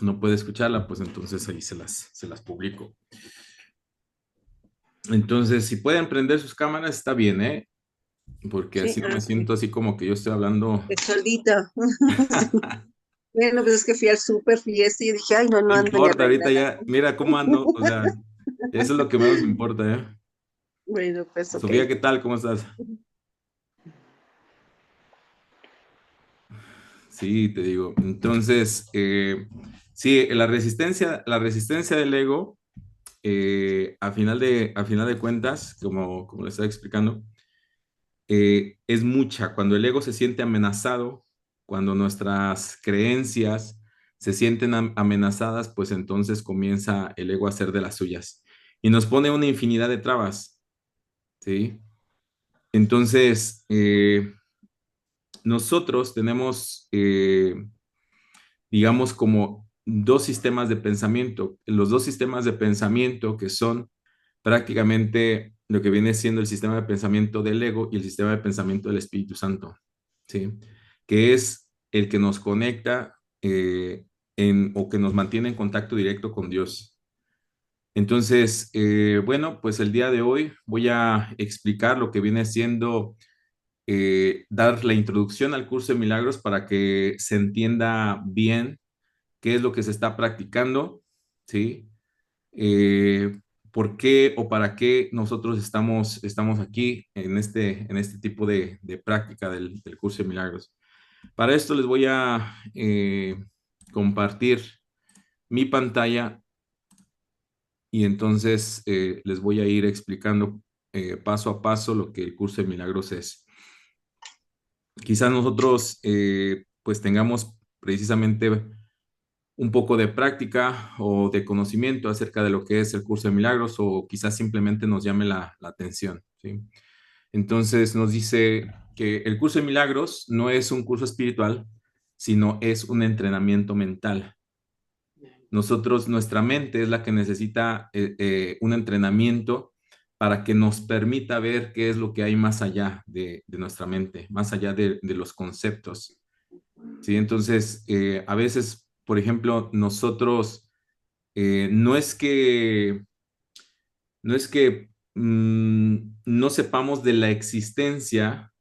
no puede escucharla, pues entonces ahí se las publico. Entonces, si pueden prender sus cámaras, está bien, ¿eh? Porque Sí, así no me sí, siento así como que yo estoy hablando. es solita. Bueno, pues es que fui al súper, fui esto y dije, ay, no, No no ando ni importa, ahorita arreglada. ya, mira cómo ando, o sea, eso es lo que menos importa, ¿eh? Bueno, pues ok. Sofía, ¿qué tal? ¿Cómo estás? Sí, te digo. Entonces, sí, la resistencia del ego, a final de cuentas, como le estaba explicando, es mucha. Cuando el ego se siente amenazado, cuando nuestras creencias se sienten amenazadas, pues entonces comienza el ego a hacer de las suyas y nos pone una infinidad de trabas, ¿sí? Entonces, nosotros tenemos, digamos, como dos sistemas de pensamiento. Los dos sistemas de pensamiento que son prácticamente lo que viene siendo el sistema de pensamiento del ego y el sistema de pensamiento del Espíritu Santo, ¿sí? Que es el que nos conecta o que nos mantiene en contacto directo con Dios. Entonces, bueno, pues el día de hoy voy a explicar lo que viene siendo dar la introducción al curso de milagros para que se entienda bien qué es lo que se está practicando, ¿sí? ¿Por qué o para qué nosotros estamos aquí en este tipo de práctica del curso de milagros? Para esto les voy a compartir mi pantalla y entonces les voy a ir explicando paso a paso lo que el curso de milagros es. Quizás nosotros pues tengamos precisamente un poco de práctica o de conocimiento acerca de lo que es el curso de milagros o quizás simplemente nos llame la atención, ¿sí? Entonces nos dice que el curso de milagros no es un curso espiritual, sino es un entrenamiento mental. Nuestra mente es la que necesita un entrenamiento para que nos permita ver qué es lo que hay más allá de nuestra mente, más allá de los conceptos. ¿Sí? Entonces, a veces, por ejemplo, nosotros no es que, no sepamos de la existencia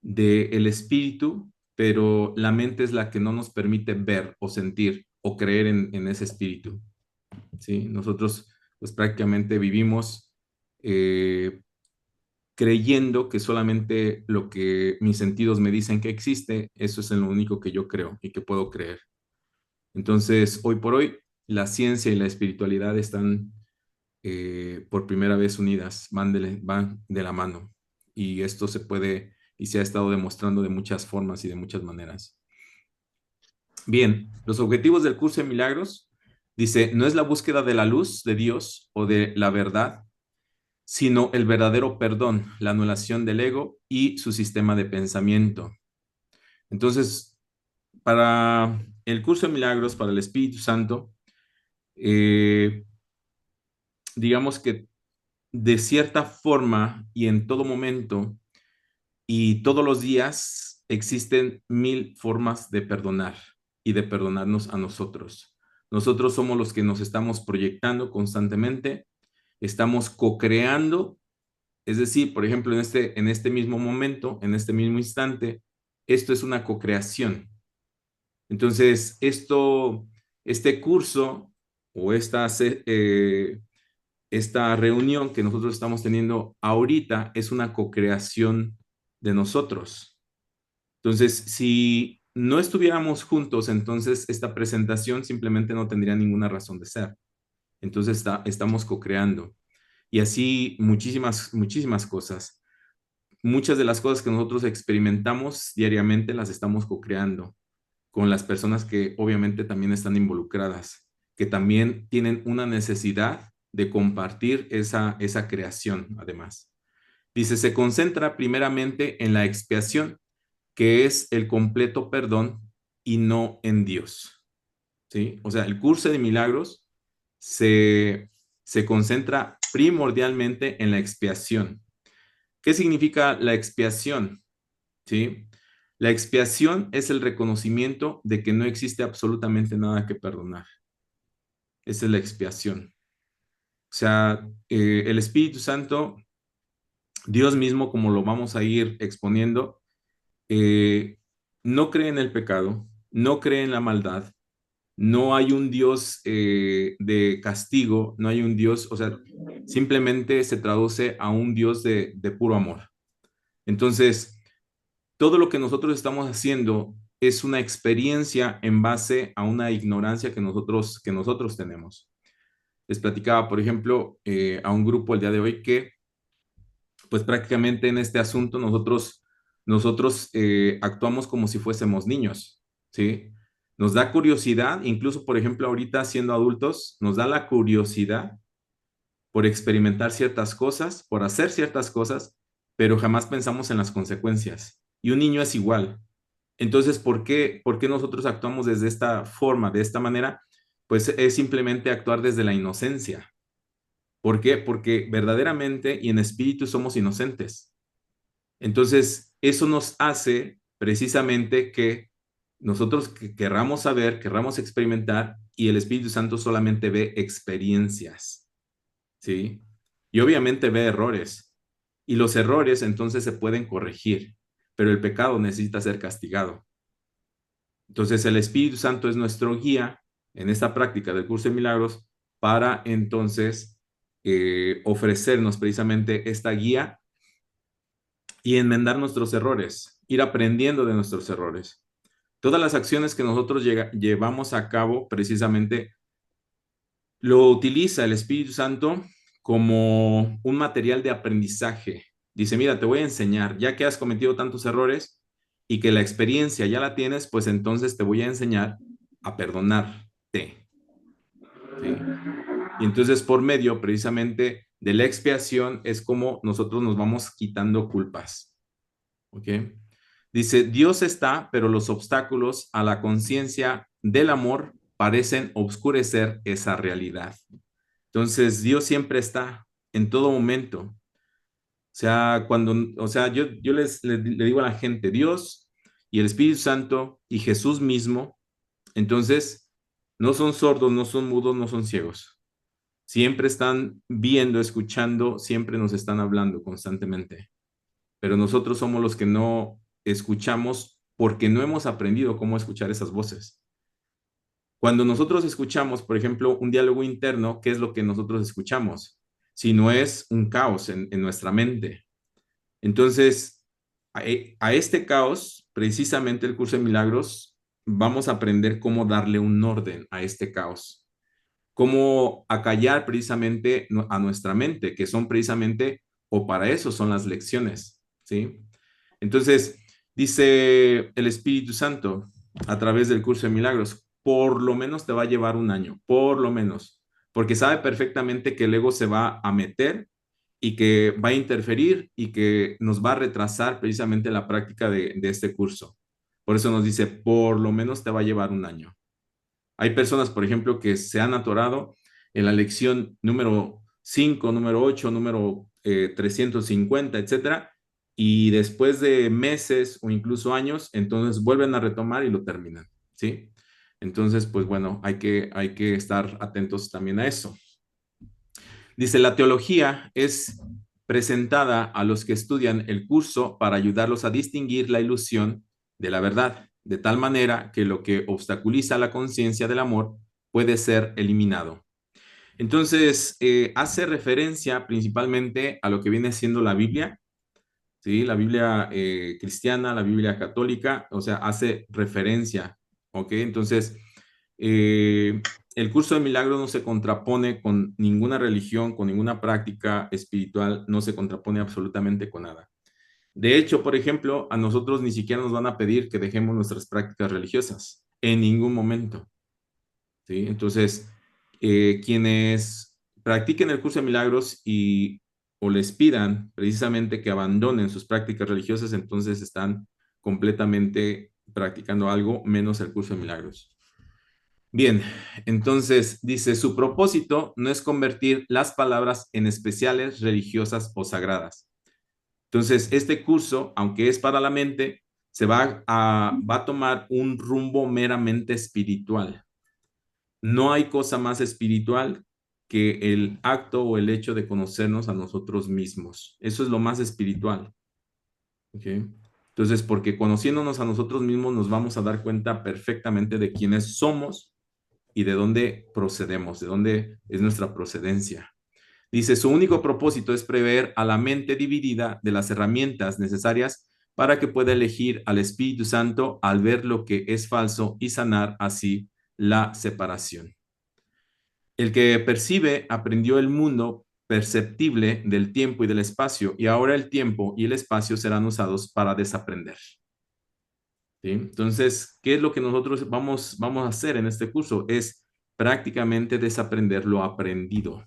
del espíritu, pero la mente es la que no nos permite ver o sentir o creer en ese espíritu. ¿Sí? Nosotros, pues prácticamente vivimos eh, creyendo que solamente lo que mis sentidos me dicen que existe, eso es lo único que yo creo y que puedo creer. Entonces, hoy por hoy, la ciencia y la espiritualidad están por primera vez unidas, van de la mano. Y esto se puede y se ha estado demostrando de muchas formas y de muchas maneras. Bien, los objetivos del curso de milagros, dice, no es la búsqueda de la luz de Dios o de la verdad, sino el verdadero perdón, la anulación del ego y su sistema de pensamiento. Entonces, para el curso de milagros, para el Espíritu Santo, eh, digamos que de cierta forma y en todo momento y todos los días existen mil formas de perdonar y de perdonarnos a nosotros. Nosotros somos los que nos estamos proyectando constantemente, estamos co-creando, es decir, por ejemplo, en este mismo momento, en este mismo instante, esto es una co-creación. Entonces, este curso o esta reunión que nosotros estamos teniendo ahorita es una co-creación de nosotros. Entonces, si no estuviéramos juntos, entonces esta presentación simplemente no tendría ninguna razón de ser. Entonces estamos co-creando. Y así muchísimas, muchísimas cosas. Muchas de las cosas que nosotros experimentamos diariamente las estamos co-creando con las personas que obviamente también están involucradas, que también tienen una necesidad de compartir esa creación, además. Dice, se concentra primeramente en la expiación, que es el completo perdón y no en Dios. ¿Sí? O sea, el curso de milagros se concentra primordialmente en la expiación. ¿Qué significa la expiación? ¿Sí? La expiación es el reconocimiento de que no existe absolutamente nada que perdonar. Esa es la expiación. O sea, el Espíritu Santo, Dios mismo, como lo vamos a ir exponiendo, eh, no cree en el pecado, no cree en la maldad, no hay un Dios de castigo, no hay un Dios, o sea, simplemente se traduce a un Dios de puro amor. Entonces, todo lo que nosotros estamos haciendo es una experiencia en base a una ignorancia que nosotros tenemos. Les platicaba, por ejemplo, a un grupo el día de hoy que, pues prácticamente en este asunto nosotros actuamos como si fuésemos niños, ¿sí? Nos da curiosidad, incluso, por ejemplo, ahorita siendo adultos, nos da la curiosidad por experimentar ciertas cosas, por hacer ciertas cosas, pero jamás pensamos en las consecuencias. Y un niño es igual. Entonces, ¿por qué nosotros actuamos desde esta forma, de esta manera? Pues es simplemente actuar desde la inocencia. ¿Por qué? Porque verdaderamente y en espíritu somos inocentes. Entonces, eso nos hace precisamente que nosotros querramos saber, querramos experimentar y el Espíritu Santo solamente ve experiencias, ¿sí? Y obviamente ve errores. Y los errores entonces se pueden corregir, pero el pecado necesita ser castigado. Entonces, el Espíritu Santo es nuestro guía en esta práctica del curso de milagros para entonces ofrecernos precisamente esta guía y enmendar nuestros errores, ir aprendiendo de nuestros errores. Todas las acciones que nosotros llevamos a cabo precisamente lo utiliza el Espíritu Santo como un material de aprendizaje. Dice, mira, te voy a enseñar, ya que has cometido tantos errores y que la experiencia ya la tienes, pues entonces te voy a enseñar a perdonarte. ¿Sí? Y entonces por medio precisamente de la expiación es como nosotros nos vamos quitando culpas. ¿Ok? Dice, Dios está, pero los obstáculos a la conciencia del amor parecen obscurecer esa realidad. Entonces, Dios siempre está en todo momento. Yo le digo a la gente, Dios y el Espíritu Santo y Jesús mismo, entonces, no son sordos, no son mudos, no son ciegos. Siempre están viendo, escuchando, siempre nos están hablando constantemente. Pero nosotros somos los que no escuchamos porque no hemos aprendido cómo escuchar esas voces. Cuando nosotros escuchamos, por ejemplo, un diálogo interno, ¿qué es lo que nosotros escuchamos? Si no es un caos en nuestra mente. Entonces, a este caos, precisamente el curso de milagros, vamos a aprender cómo darle un orden a este caos, cómo acallar precisamente a nuestra mente, que son precisamente, o para eso son las lecciones, ¿sí? Entonces, dice el Espíritu Santo a través del curso de milagros, por lo menos te va a llevar un año, por lo menos, porque sabe perfectamente que el ego se va a meter y que va a interferir y que nos va a retrasar precisamente la práctica de este curso. Por eso nos dice, por lo menos te va a llevar un año. Hay personas, por ejemplo, que se han atorado en la lección número 5, número 8, número 350, etcétera, y después de meses o incluso años, entonces vuelven a retomar y lo terminan, ¿sí? Entonces, pues bueno, hay que estar atentos también a eso. Dice, la teología es presentada a los que estudian el curso para ayudarlos a distinguir la ilusión de la verdad, de tal manera que lo que obstaculiza la conciencia del amor puede ser eliminado. Entonces, hace referencia principalmente a lo que viene siendo la Biblia, ¿sí? La Biblia cristiana, la Biblia católica, o sea, hace referencia, ¿ok? Entonces, eh, el curso de milagros no se contrapone con ninguna religión, con ninguna práctica espiritual, no se contrapone absolutamente con nada. De hecho, por ejemplo, a nosotros ni siquiera nos van a pedir que dejemos nuestras prácticas religiosas en ningún momento, ¿sí? Entonces, quienes practiquen el curso de milagros y o les pidan precisamente que abandonen sus prácticas religiosas, entonces están completamente practicando algo menos el curso de milagros. Bien, entonces dice, su propósito no es convertir las palabras en especiales, religiosas o sagradas. Entonces, este curso, aunque es para la mente, va a tomar un rumbo meramente espiritual. No hay cosa más espiritual que el acto o el hecho de conocernos a nosotros mismos. Eso es lo más espiritual. ¿Ok? Entonces, porque conociéndonos a nosotros mismos nos vamos a dar cuenta perfectamente de quiénes somos y de dónde procedemos, de dónde es nuestra procedencia. Dice, su único propósito es prever a la mente dividida de las herramientas necesarias para que pueda elegir al Espíritu Santo al ver lo que es falso y sanar así la separación. El que percibe aprendió el mundo perceptible del tiempo y del espacio, y ahora el tiempo y el espacio serán usados para desaprender. ¿Sí? Entonces, ¿qué es lo que nosotros vamos a hacer en este curso? Es prácticamente desaprender lo aprendido.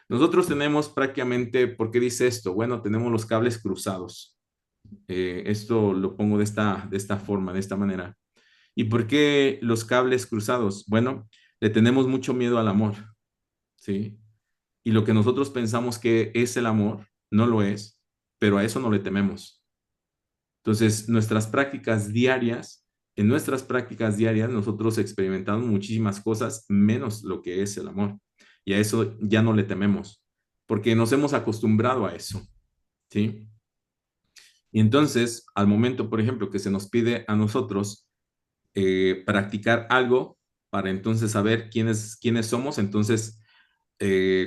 Nosotros tenemos prácticamente, ¿por qué dice esto? Bueno, tenemos los cables cruzados. Esto lo pongo de esta forma, de esta manera. ¿Y por qué los cables cruzados? Bueno, le tenemos mucho miedo al amor, ¿sí? Y lo que nosotros pensamos que es el amor, no lo es, pero a eso no le tememos. Entonces, en nuestras prácticas diarias, nosotros experimentamos muchísimas cosas menos lo que es el amor. Y a eso ya no le tememos, porque nos hemos acostumbrado a eso, ¿sí? Y entonces, al momento, por ejemplo, que se nos pide a nosotros practicar algo para entonces saber quiénes somos, entonces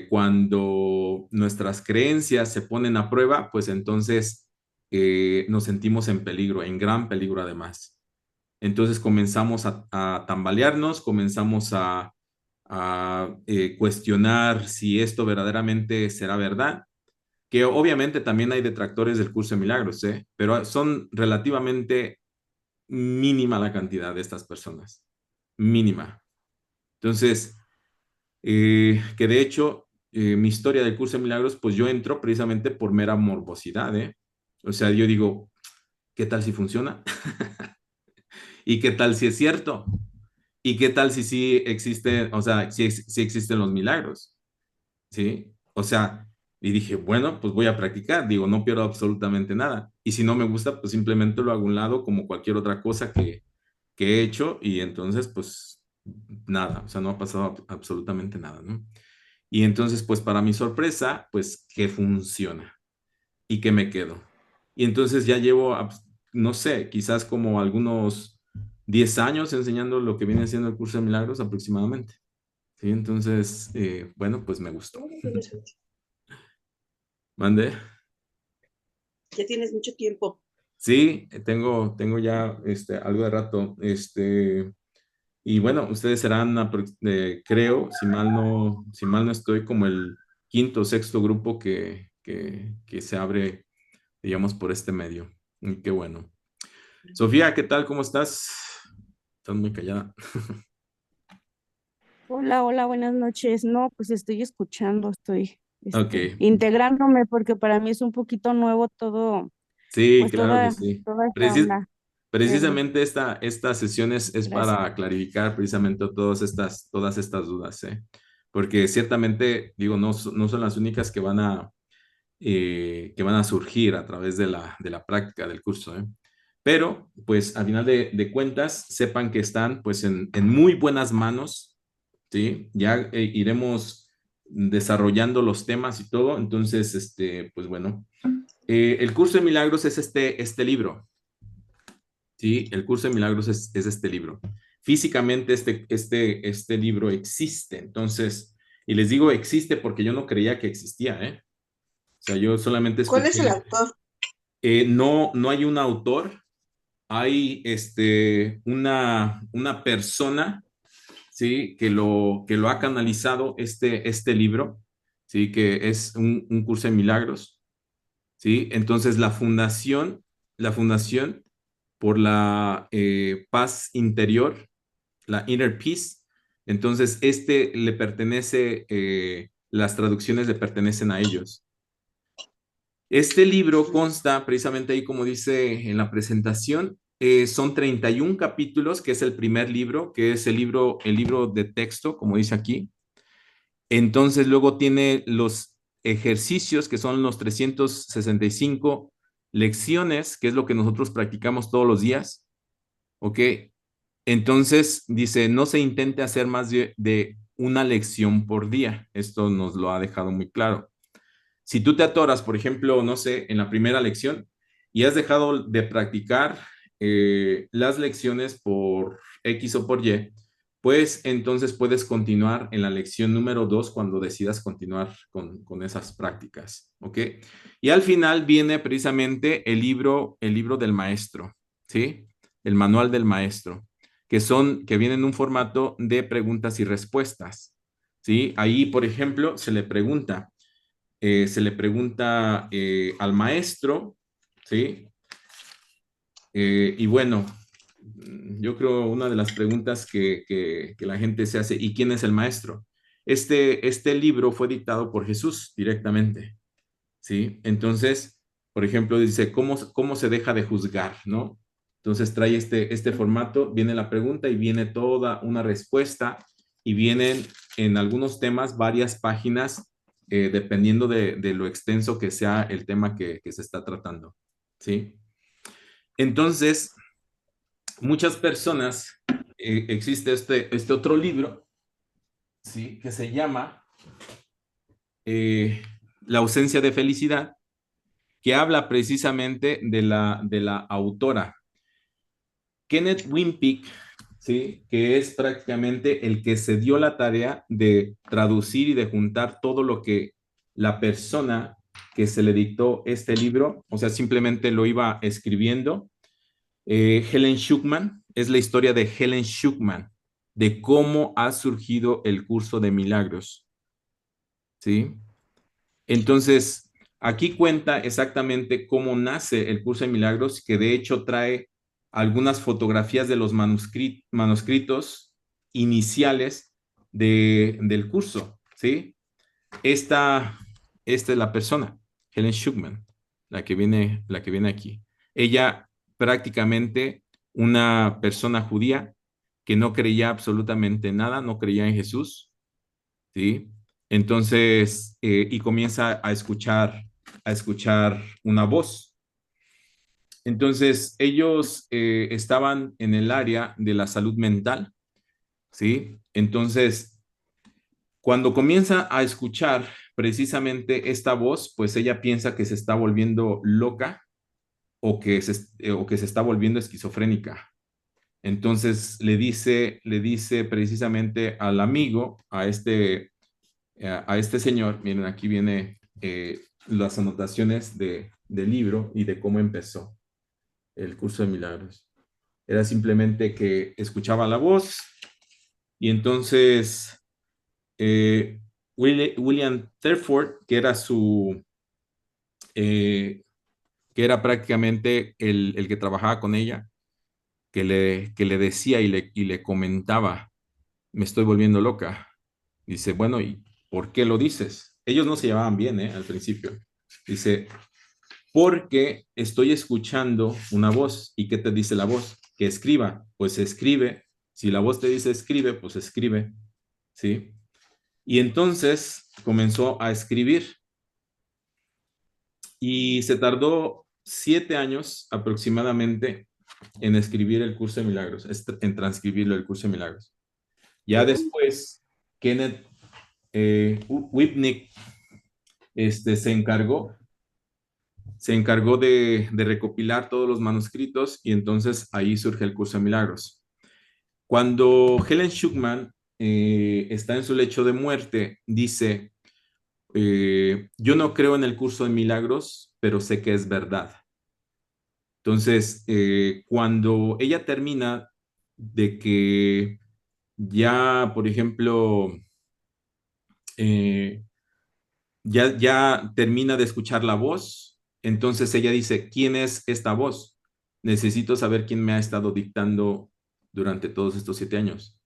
cuando nuestras creencias se ponen a prueba, pues entonces nos sentimos en peligro, en gran peligro además. Entonces comenzamos a tambalearnos, comenzamos a cuestionar si esto verdaderamente será verdad, que obviamente también hay detractores del curso de milagros, ¿eh? Pero son relativamente mínima la cantidad de estas personas, mínima. Entonces, que de hecho, mi historia del curso de milagros, pues yo entro precisamente por mera morbosidad, ¿eh? O sea, yo digo, ¿qué tal si funciona? ¿Y qué tal si es cierto? ¿Y qué tal si sí existe, o sea, si existen los milagros? ¿Sí? O sea, y dije, bueno, pues voy a practicar, digo, no pierdo absolutamente nada. Y si no me gusta, pues simplemente lo hago a un lado como cualquier otra cosa que he hecho y entonces, pues nada, o sea, no ha pasado absolutamente nada, ¿no? Y entonces, pues para mi sorpresa, pues que funciona y que me quedo. Y entonces ya llevo, no sé, quizás como algunos 10 años enseñando lo que viene siendo el curso de milagros aproximadamente. Sí, entonces, bueno, pues me gustó. ¿Mande? Ya tienes mucho tiempo. Sí, tengo ya algo de rato. Y bueno, ustedes serán, creo, si mal no estoy, como el quinto o sexto grupo que se abre, digamos, por este medio. Y qué bueno. Sofía, ¿qué tal? ¿Cómo estás? Estás muy callada. Hola, hola, buenas noches. No, pues estoy escuchando, estoy Ok, integrándome porque para mí es un poquito nuevo todo, sí, pues claro que sí. toda esta onda. Pero Precisamente esta sesión es gracias. para clarificar precisamente todas estas dudas, ¿eh? Porque ciertamente, digo, no son las únicas que van a surgir a través de la práctica del curso, ¿eh? Pero, pues, a final de cuentas, sepan que están, pues, en muy buenas manos, ¿sí? Ya iremos desarrollando los temas y todo, entonces, pues, bueno, el curso de milagros es este libro, ¿sí? El curso de milagros es este libro. Físicamente, este libro existe, entonces, y les digo existe porque yo no creía que existía, ¿eh? O sea, yo solamente ¿Cuál es el escuché, autor? no hay un autor, hay una persona, ¿sí? Que lo ha canalizado este libro, ¿sí? Que es un curso de milagros, ¿sí? Entonces la fundación por la paz interior, la inner peace, entonces le pertenece, las traducciones le pertenecen a ellos. Este libro consta precisamente ahí, como dice en la presentación, son 31 capítulos, que es el primer libro, que es el libro de texto, como dice aquí. Entonces luego tiene los ejercicios, que son los 365 lecciones, que es lo que nosotros practicamos todos los días, ¿ok? Entonces, dice, no se intente hacer más de una lección por día. Esto nos lo ha dejado muy claro. Si tú te atoras, por ejemplo, no sé, en la primera lección y has dejado de practicar las lecciones por X o por Y, pues entonces puedes continuar en la lección número 2 cuando decidas continuar con esas prácticas, ¿ok? Y al final viene precisamente el libro del maestro, ¿sí? El manual del maestro, que viene en un formato de preguntas y respuestas, ¿sí? Ahí, por ejemplo, se le pregunta al maestro, ¿sí? Y bueno, yo creo una de las preguntas que la gente se hace, ¿y quién es el maestro? Este libro fue dictado por Jesús directamente, ¿sí? Entonces, por ejemplo, dice, ¿cómo se deja de juzgar, no? Entonces trae este formato, viene la pregunta y viene toda una respuesta y vienen en algunos temas varias páginas, dependiendo de lo extenso que sea el tema que se está tratando, ¿sí? Entonces, muchas personas, existe este otro libro, ¿sí? Que se llama eh, La ausencia de felicidad, que habla precisamente de la autora Kenneth Wimpick, ¿sí? Que es prácticamente el que se dio la tarea de traducir y de juntar todo lo que la persona que se le dictó este libro, o sea, simplemente lo iba escribiendo. Helen Schuckman, es la historia de Helen Schuckman, de cómo ha surgido el curso de milagros, ¿sí? Entonces, aquí cuenta exactamente cómo nace el curso de milagros, que de hecho trae algunas fotografías de los manuscritos iniciales del curso, ¿sí? Esta, esta es la persona, Helen Schuckman, la que viene aquí. Ella prácticamente una persona judía que no creía absolutamente nada, no creía en Jesús, ¿sí? Entonces, y comienza a escuchar una voz. Entonces, ellos estaban en el área de la salud mental, ¿sí? Entonces, cuando comienza a escuchar precisamente esta voz, pues ella piensa que se está volviendo loca o que se está volviendo esquizofrénica. Entonces le dice precisamente al amigo, a este señor, miren, aquí viene las anotaciones del libro y de cómo empezó el curso de milagros. Era simplemente que escuchaba la voz y entonces eh, William Terford, eh, que era prácticamente el que trabajaba con ella, que le decía y le comentaba, me estoy volviendo loca. Dice, bueno, ¿y por qué lo dices? Ellos no se llevaban bien, al principio. Dice, porque estoy escuchando una voz. ¿Y qué te dice la voz? Que escriba. Pues escribe. Si la voz te dice escribe, pues escribe. ¿Sí? Y entonces comenzó a escribir y se tardó 7 años aproximadamente en escribir el curso de milagros, en transcribirlo el curso de milagros. Ya después, Kenneth Whitney se encargó de recopilar todos los manuscritos y entonces ahí surge el curso de milagros. Cuando Helen Schuckman está en su lecho de muerte, dice, yo no creo en el curso de milagros, pero sé que es verdad. Entonces, cuando ella termina de que ya, por ejemplo, eh, ya termina de escuchar la voz, entonces ella dice, ¿quién es esta voz? Necesito saber quién me ha estado dictando durante todos estos 7 años.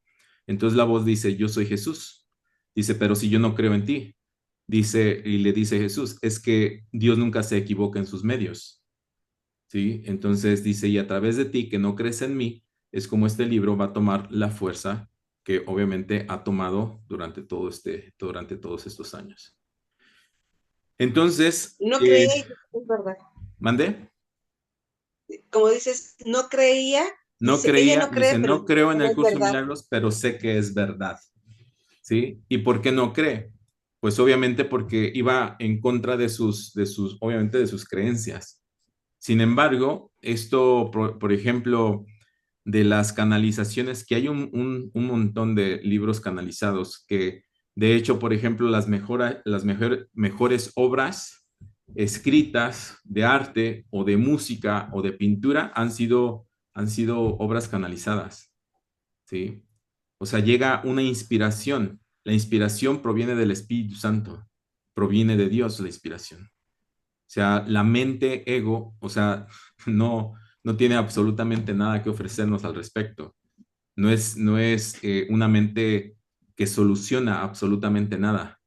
Entonces la voz dice, yo soy Jesús. Dice, pero si yo no creo en ti, dice, y le dice Jesús, es que Dios nunca se equivoca en sus medios, ¿sí? Entonces dice, y a través de ti que no crees en mí, es como este libro va a tomar la fuerza que obviamente ha tomado durante todos estos años. Entonces, No creía y es verdad. ¿mandé? como dices, no creía, No dice, ella creía, no cree, dice, no creo en pero el es curso de verdad. milagros, pero sé que es verdad. ¿Sí? ¿Y por qué no cree? Pues obviamente porque iba en contra obviamente de sus creencias. Sin embargo, esto, por ejemplo, de las canalizaciones, que hay un montón de libros canalizados que, de hecho, por ejemplo, mejores obras escritas de arte o de música o de pintura han sido obras canalizadas, ¿sí? O sea, llega una inspiración. La inspiración proviene del Espíritu Santo, proviene de Dios la inspiración. O sea, la mente ego, o sea, no tiene absolutamente nada que ofrecernos al respecto. No es una mente que soluciona absolutamente nada.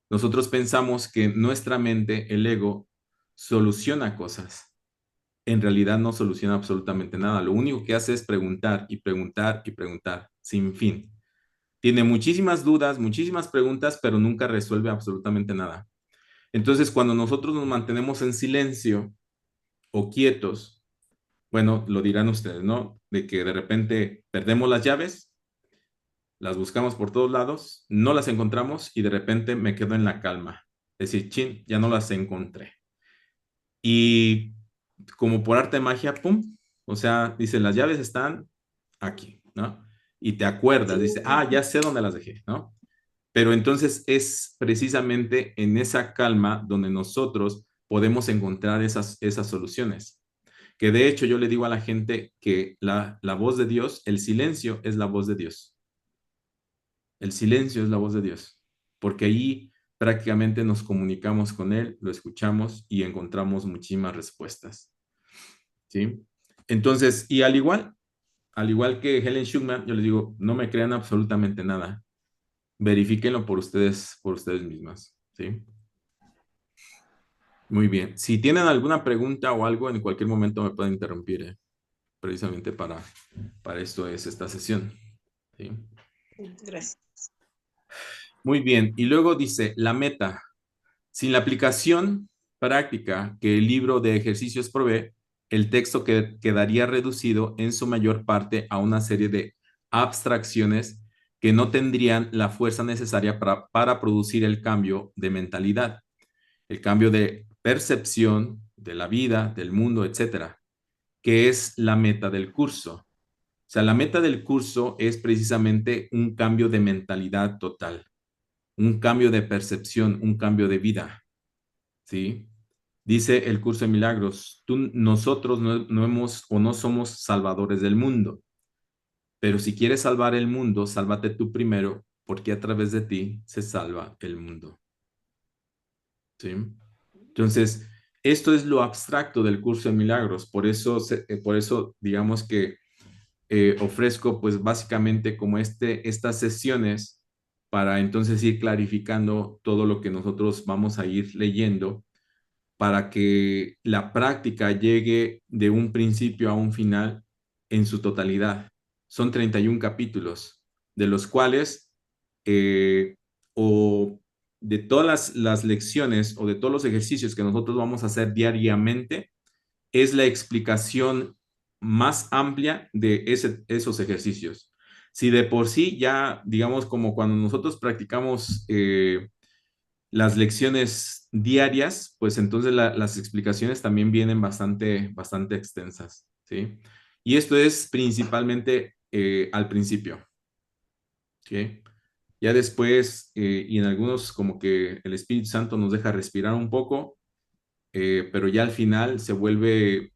Nosotros pensamos que nuestra mente, el ego, soluciona cosas. En realidad no soluciona absolutamente nada. Lo único que hace es preguntar y preguntar y preguntar, sin fin. Tiene muchísimas dudas, muchísimas preguntas, pero nunca resuelve absolutamente nada. Entonces, cuando nosotros nos mantenemos en silencio o quietos, bueno, lo dirán ustedes, ¿no? De que de repente perdemos las llaves, las buscamos por todos lados, no las encontramos y de repente me quedo en la calma. Es decir, chin, ya no las encontré. Y como por arte de magia, ¡pum! O sea, dice, las llaves están aquí, ¿no? Y te acuerdas, dice, ah, ya sé dónde las dejé, ¿no? Pero entonces es precisamente en esa calma donde nosotros podemos encontrar esas soluciones. Que de hecho yo le digo a la gente que la voz de Dios, el silencio es la voz de Dios. El silencio es la voz de Dios, porque ahí prácticamente nos comunicamos con Él, lo escuchamos y encontramos muchísimas respuestas. ¿Sí? Entonces, y al igual que Helen Schuckman, yo les digo, no me crean absolutamente nada. Verifíquenlo por ustedes mismas. ¿Sí? Muy bien. Si tienen alguna pregunta o algo, en cualquier momento me pueden interrumpir, precisamente para esto es esta sesión. ¿Sí? Gracias. Muy bien. Y luego dice, la meta. Sin la aplicación práctica que el libro de ejercicios provee, el texto quedaría reducido en su mayor parte a una serie de abstracciones que no tendrían la fuerza necesaria para producir el cambio de mentalidad, el cambio de percepción de la vida, del mundo, etcétera, que es la meta del curso. O sea, la meta del curso es precisamente un cambio de mentalidad total, un cambio de percepción, un cambio de vida, ¿sí? Dice el curso de milagros, nosotros no hemos o no somos salvadores del mundo, pero si quieres salvar el mundo, sálvate tú primero, porque a través de ti se salva el mundo, ¿sí? Entonces, esto es lo abstracto del curso de milagros, por eso digamos que ofrezco pues básicamente como estas sesiones para entonces ir clarificando todo lo que nosotros vamos a ir leyendo para que la práctica llegue de un principio a un final en su totalidad. Son 31 capítulos, de los cuales, o de todas las lecciones o de todos los ejercicios que nosotros vamos a hacer diariamente, es la explicación más amplia de esos ejercicios. Si de por sí ya, digamos, como cuando nosotros practicamos las lecciones diarias, pues entonces las explicaciones también vienen bastante extensas, ¿sí? Y esto es principalmente al principio, ¿sí? Ya después, y en algunos como que el Espíritu Santo nos deja respirar un poco, pero ya al final se vuelven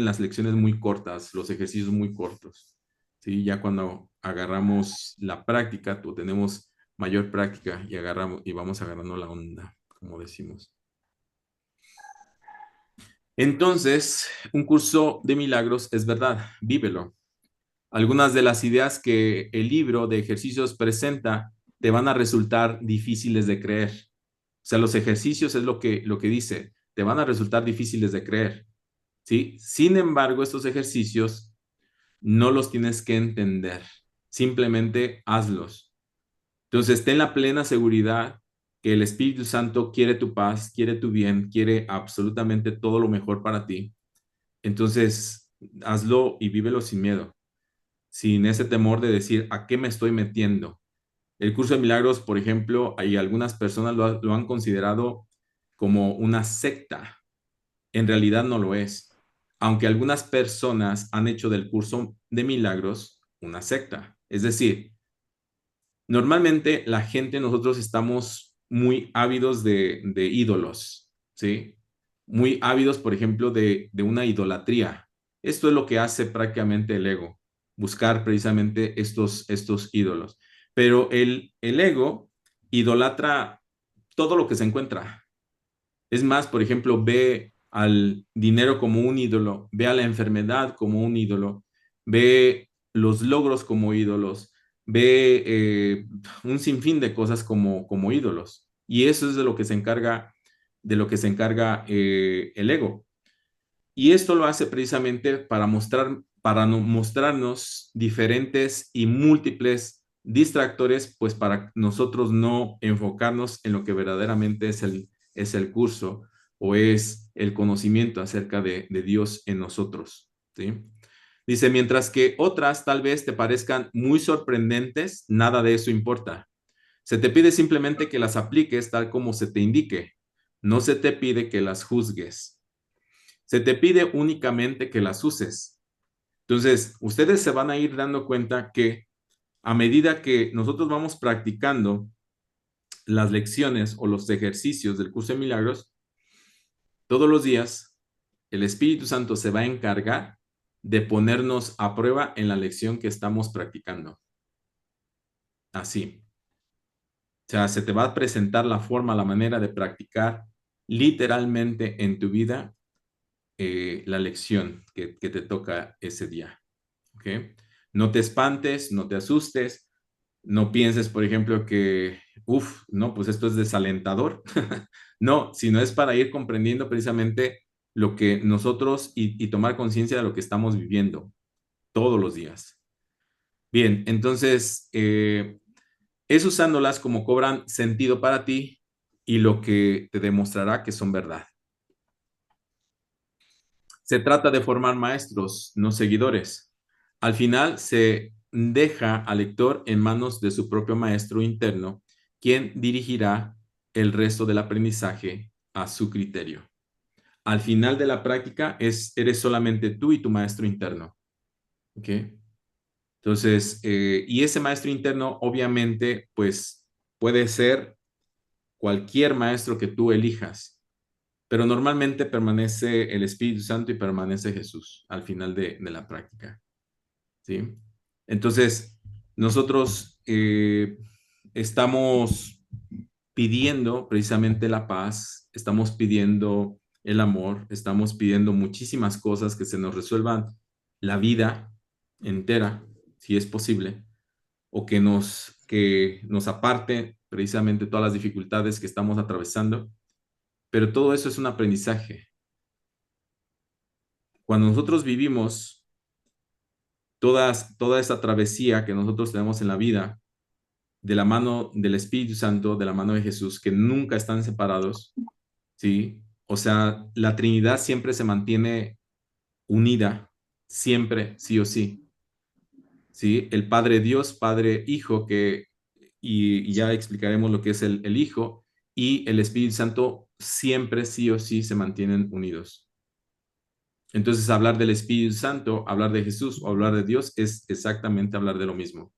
las lecciones muy cortas, los ejercicios muy cortos, ¿sí? Ya cuando agarramos la práctica, tenemos mayor práctica y agarramos y vamos agarrando la onda, como decimos. Entonces, un curso de milagros es verdad, vívelo. Algunas de las ideas que el libro de ejercicios presenta te van a resultar difíciles de creer. O sea, los ejercicios es lo que dice, te van a resultar difíciles de creer, ¿sí? Sin embargo, estos ejercicios no los tienes que entender, simplemente hazlos. Entonces, ten la plena seguridad que el Espíritu Santo quiere tu paz, quiere tu bien, quiere absolutamente todo lo mejor para ti, entonces hazlo y vívelo sin miedo, sin ese temor de decir, ¿a qué me estoy metiendo? El curso de milagros, por ejemplo, hay algunas personas lo han considerado como una secta. En realidad no lo es. Aunque algunas personas han hecho del curso de milagros una secta. Es decir, normalmente la gente, nosotros estamos muy ávidos de ídolos, ¿sí? Muy ávidos, por ejemplo, de una idolatría. Esto es lo que hace prácticamente el ego, buscar precisamente estos ídolos. Pero el ego idolatra todo lo que se encuentra. Es más, por ejemplo, ve al dinero como un ídolo, ve a la enfermedad como un ídolo, ve los logros como ídolos, ve un sinfín de cosas como ídolos. Y eso es de lo que se encarga el ego. Y esto lo hace precisamente para mostrarnos diferentes y múltiples distractores, pues para nosotros no enfocarnos en lo que verdaderamente es el curso o es el conocimiento acerca de Dios en nosotros, ¿sí? Dice, mientras que otras tal vez te parezcan muy sorprendentes, nada de eso importa. Se te pide simplemente que las apliques tal como se te indique. No se te pide que las juzgues. Se te pide únicamente que las uses. Entonces, ustedes se van a ir dando cuenta que a medida que nosotros vamos practicando las lecciones o los ejercicios del curso de milagros, todos los días el Espíritu Santo se va a encargar de ponernos a prueba en la lección que estamos practicando. Así. O sea, se te va a presentar la forma, la manera de practicar literalmente en tu vida la lección que te toca ese día. ¿Ok? No te espantes, no te asustes, no pienses, por ejemplo, que, no, pues esto es desalentador. No, sino es para ir comprendiendo precisamente lo que nosotros y tomar conciencia de lo que estamos viviendo todos los días. Bien, entonces, es usándolas como cobran sentido para ti y lo que te demostrará que son verdad. Se trata de formar maestros, no seguidores. Al final se deja al lector en manos de su propio maestro interno, quien dirigirá el resto del aprendizaje a su criterio. Al final de la práctica eres solamente tú y tu maestro interno. ¿Ok? Entonces, y ese maestro interno obviamente pues puede ser cualquier maestro que tú elijas, pero normalmente permanece el Espíritu Santo y permanece Jesús al final de la práctica, ¿sí? Entonces, nosotros estamos pidiendo precisamente la paz, estamos pidiendo el amor, estamos pidiendo muchísimas cosas que se nos resuelvan la vida entera, si es posible, o que nos aparte precisamente todas las dificultades que estamos atravesando, pero todo eso es un aprendizaje. Cuando nosotros vivimos toda esa travesía que nosotros tenemos en la vida, de la mano del Espíritu Santo, de la mano de Jesús, que nunca están separados, ¿sí? O sea, la Trinidad siempre se mantiene unida, siempre, sí o sí, ¿sí? El Padre Dios, Padre Hijo, y ya explicaremos lo que es el Hijo, y el Espíritu Santo siempre, sí o sí, se mantienen unidos. Entonces, hablar del Espíritu Santo, hablar de Jesús o hablar de Dios es exactamente hablar de lo mismo.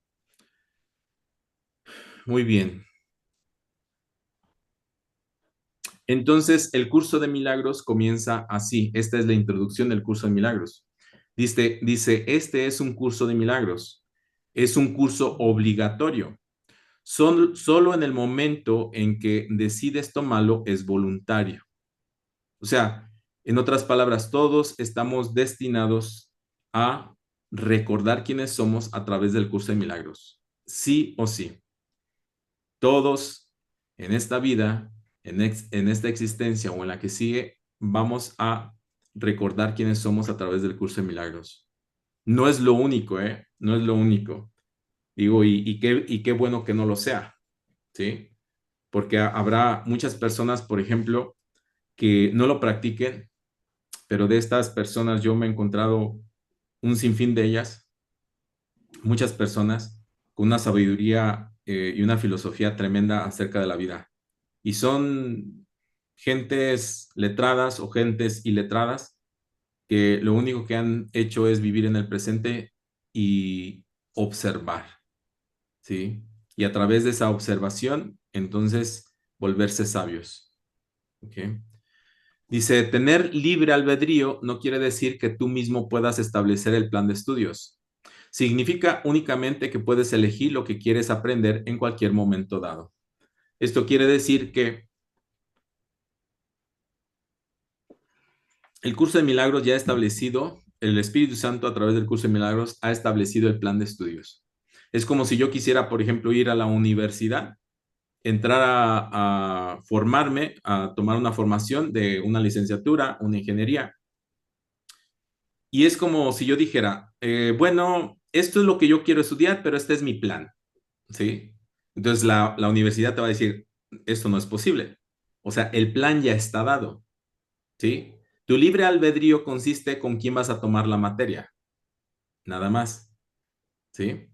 Muy bien. Entonces, el curso de milagros comienza así. Esta es la introducción del curso de milagros. Dice, este es un curso de milagros. Es un curso obligatorio. Solo en el momento en que decides tomarlo es voluntario. O sea, en otras palabras, todos estamos destinados a recordar quiénes somos a través del curso de milagros. Sí o sí. Todos en esta vida, en esta existencia o en la que sigue, vamos a recordar quiénes somos a través del curso de milagros. No es lo único, ¿eh? No es lo único. Digo, y qué bueno que no lo sea, ¿sí? porque habrá muchas personas, por ejemplo, que no lo practiquen, pero de estas personas yo me he encontrado un sinfín de ellas, muchas personas con una sabiduría y una filosofía tremenda acerca de la vida. Y son gentes letradas o gentes iletradas que lo único que han hecho es vivir en el presente y observar, ¿sí? Y a través de esa observación, entonces, volverse sabios, ¿ok? Dice, tener libre albedrío no quiere decir que tú mismo puedas establecer el plan de estudios. Significa únicamente que puedes elegir lo que quieres aprender en cualquier momento dado. Esto quiere decir que el curso de milagros ya ha establecido, el Espíritu Santo a través del curso de milagros ha establecido el plan de estudios. Es como si yo quisiera, por ejemplo, ir a la universidad, entrar a formarme, a tomar una formación de una licenciatura, una ingeniería. Y es como si yo dijera, bueno, esto es lo que yo quiero estudiar, pero este es mi plan, ¿sí? Entonces la universidad te va a decir, esto no es posible. O sea, el plan ya está dado, ¿sí? Tu libre albedrío consiste con quién vas a tomar la materia, nada más, ¿sí?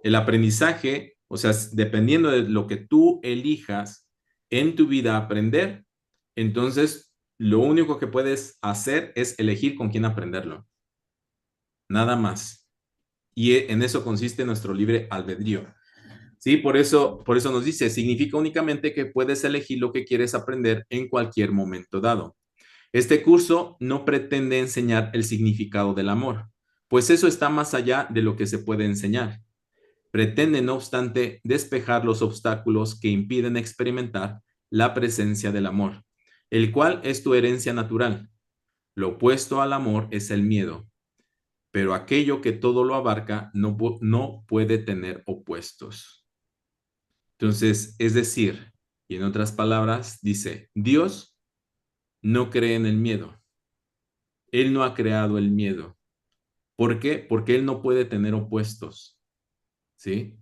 El aprendizaje, o sea, dependiendo de lo que tú elijas en tu vida aprender, entonces lo único que puedes hacer es elegir con quién aprenderlo, nada más. Y en eso consiste nuestro libre albedrío. Sí, por eso nos dice, significa únicamente que puedes elegir lo que quieres aprender en cualquier momento dado. Este curso no pretende enseñar el significado del amor, pues eso está más allá de lo que se puede enseñar. Pretende, no obstante, despejar los obstáculos que impiden experimentar la presencia del amor, el cual es tu herencia natural. Lo opuesto al amor es el miedo, pero aquello que todo lo abarca no puede tener opuestos. Entonces, es decir, y en otras palabras, dice, Dios no cree en el miedo. Él no ha creado el miedo. ¿Por qué? Porque Él no puede tener opuestos, ¿sí?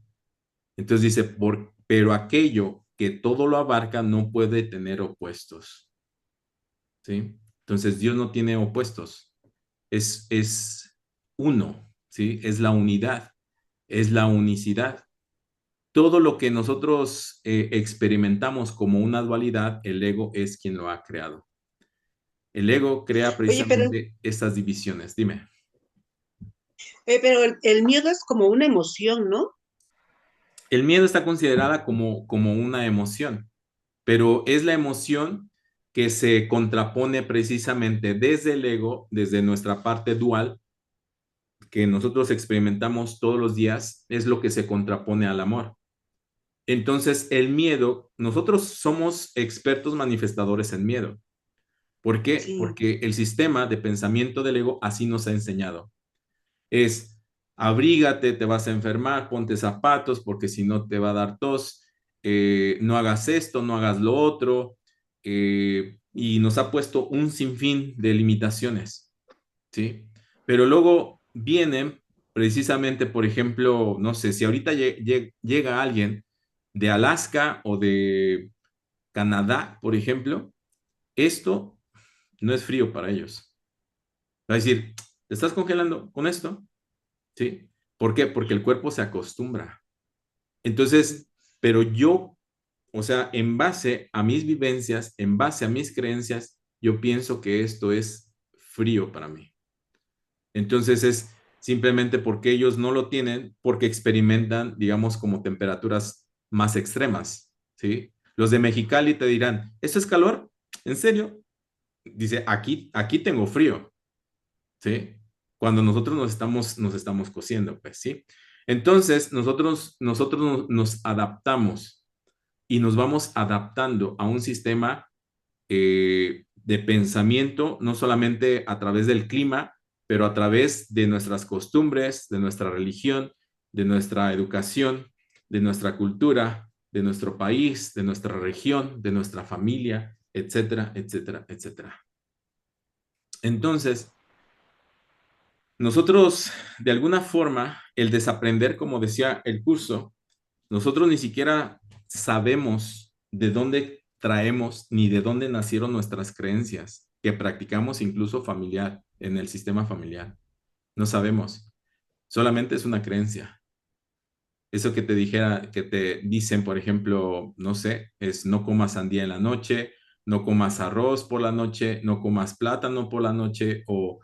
Entonces dice, pero aquello que todo lo abarca no puede tener opuestos, ¿sí? Entonces Dios no tiene opuestos. Es uno, ¿sí? Es la unidad, es la unicidad. Todo lo que nosotros experimentamos como una dualidad, el ego es quien lo ha creado. El ego crea Oye, precisamente estas divisiones. Dime. pero el miedo es como una emoción, ¿no? El miedo está considerada como una emoción, pero es la emoción que se contrapone precisamente desde el ego, desde nuestra parte dual, que nosotros experimentamos todos los días, es lo que se contrapone al amor. Entonces, el miedo, nosotros somos expertos manifestadores en miedo. ¿Por qué? Sí. Porque el sistema de pensamiento del ego así nos ha enseñado. Es abrígate, te vas a enfermar, ponte zapatos porque si no te va a dar tos, no hagas esto, no hagas lo otro, y nos ha puesto un sinfín de limitaciones, ¿sí? Pero luego vienen precisamente, por ejemplo, no sé, si ahorita llega alguien de Alaska o de Canadá, por ejemplo, esto no es frío para ellos. Va a decir, ¿te estás congelando con esto? ¿Sí? ¿Por qué? Porque el cuerpo se acostumbra. Entonces, pero yo, o sea, en base a mis vivencias, en base a mis creencias, yo pienso que esto es frío para mí. Entonces es simplemente porque ellos no lo tienen, porque experimentan, digamos, como temperaturas más extremas, ¿sí? Los de Mexicali te dirán, ¿esto es calor? ¿En serio? Dice, aquí tengo frío, ¿sí? Cuando nosotros nos estamos cociendo, pues, ¿sí? Entonces, nosotros nos adaptamos y nos vamos adaptando a un sistema de pensamiento, no solamente a través del clima, pero a través de nuestras costumbres, de nuestra religión, de nuestra educación, de nuestra cultura, de nuestro país, de nuestra región, de nuestra familia, etcétera, etcétera, etcétera. Entonces, nosotros, de alguna forma, el desaprender, como decía el curso, nosotros ni siquiera sabemos de dónde traemos ni de dónde nacieron nuestras creencias que practicamos incluso familiar, en el sistema familiar. No sabemos. Solamente es una creencia. Eso que te dijera, que te dicen, por ejemplo, no sé, es no comas sandía en la noche, no comas arroz por la noche, no comas plátano por la noche, o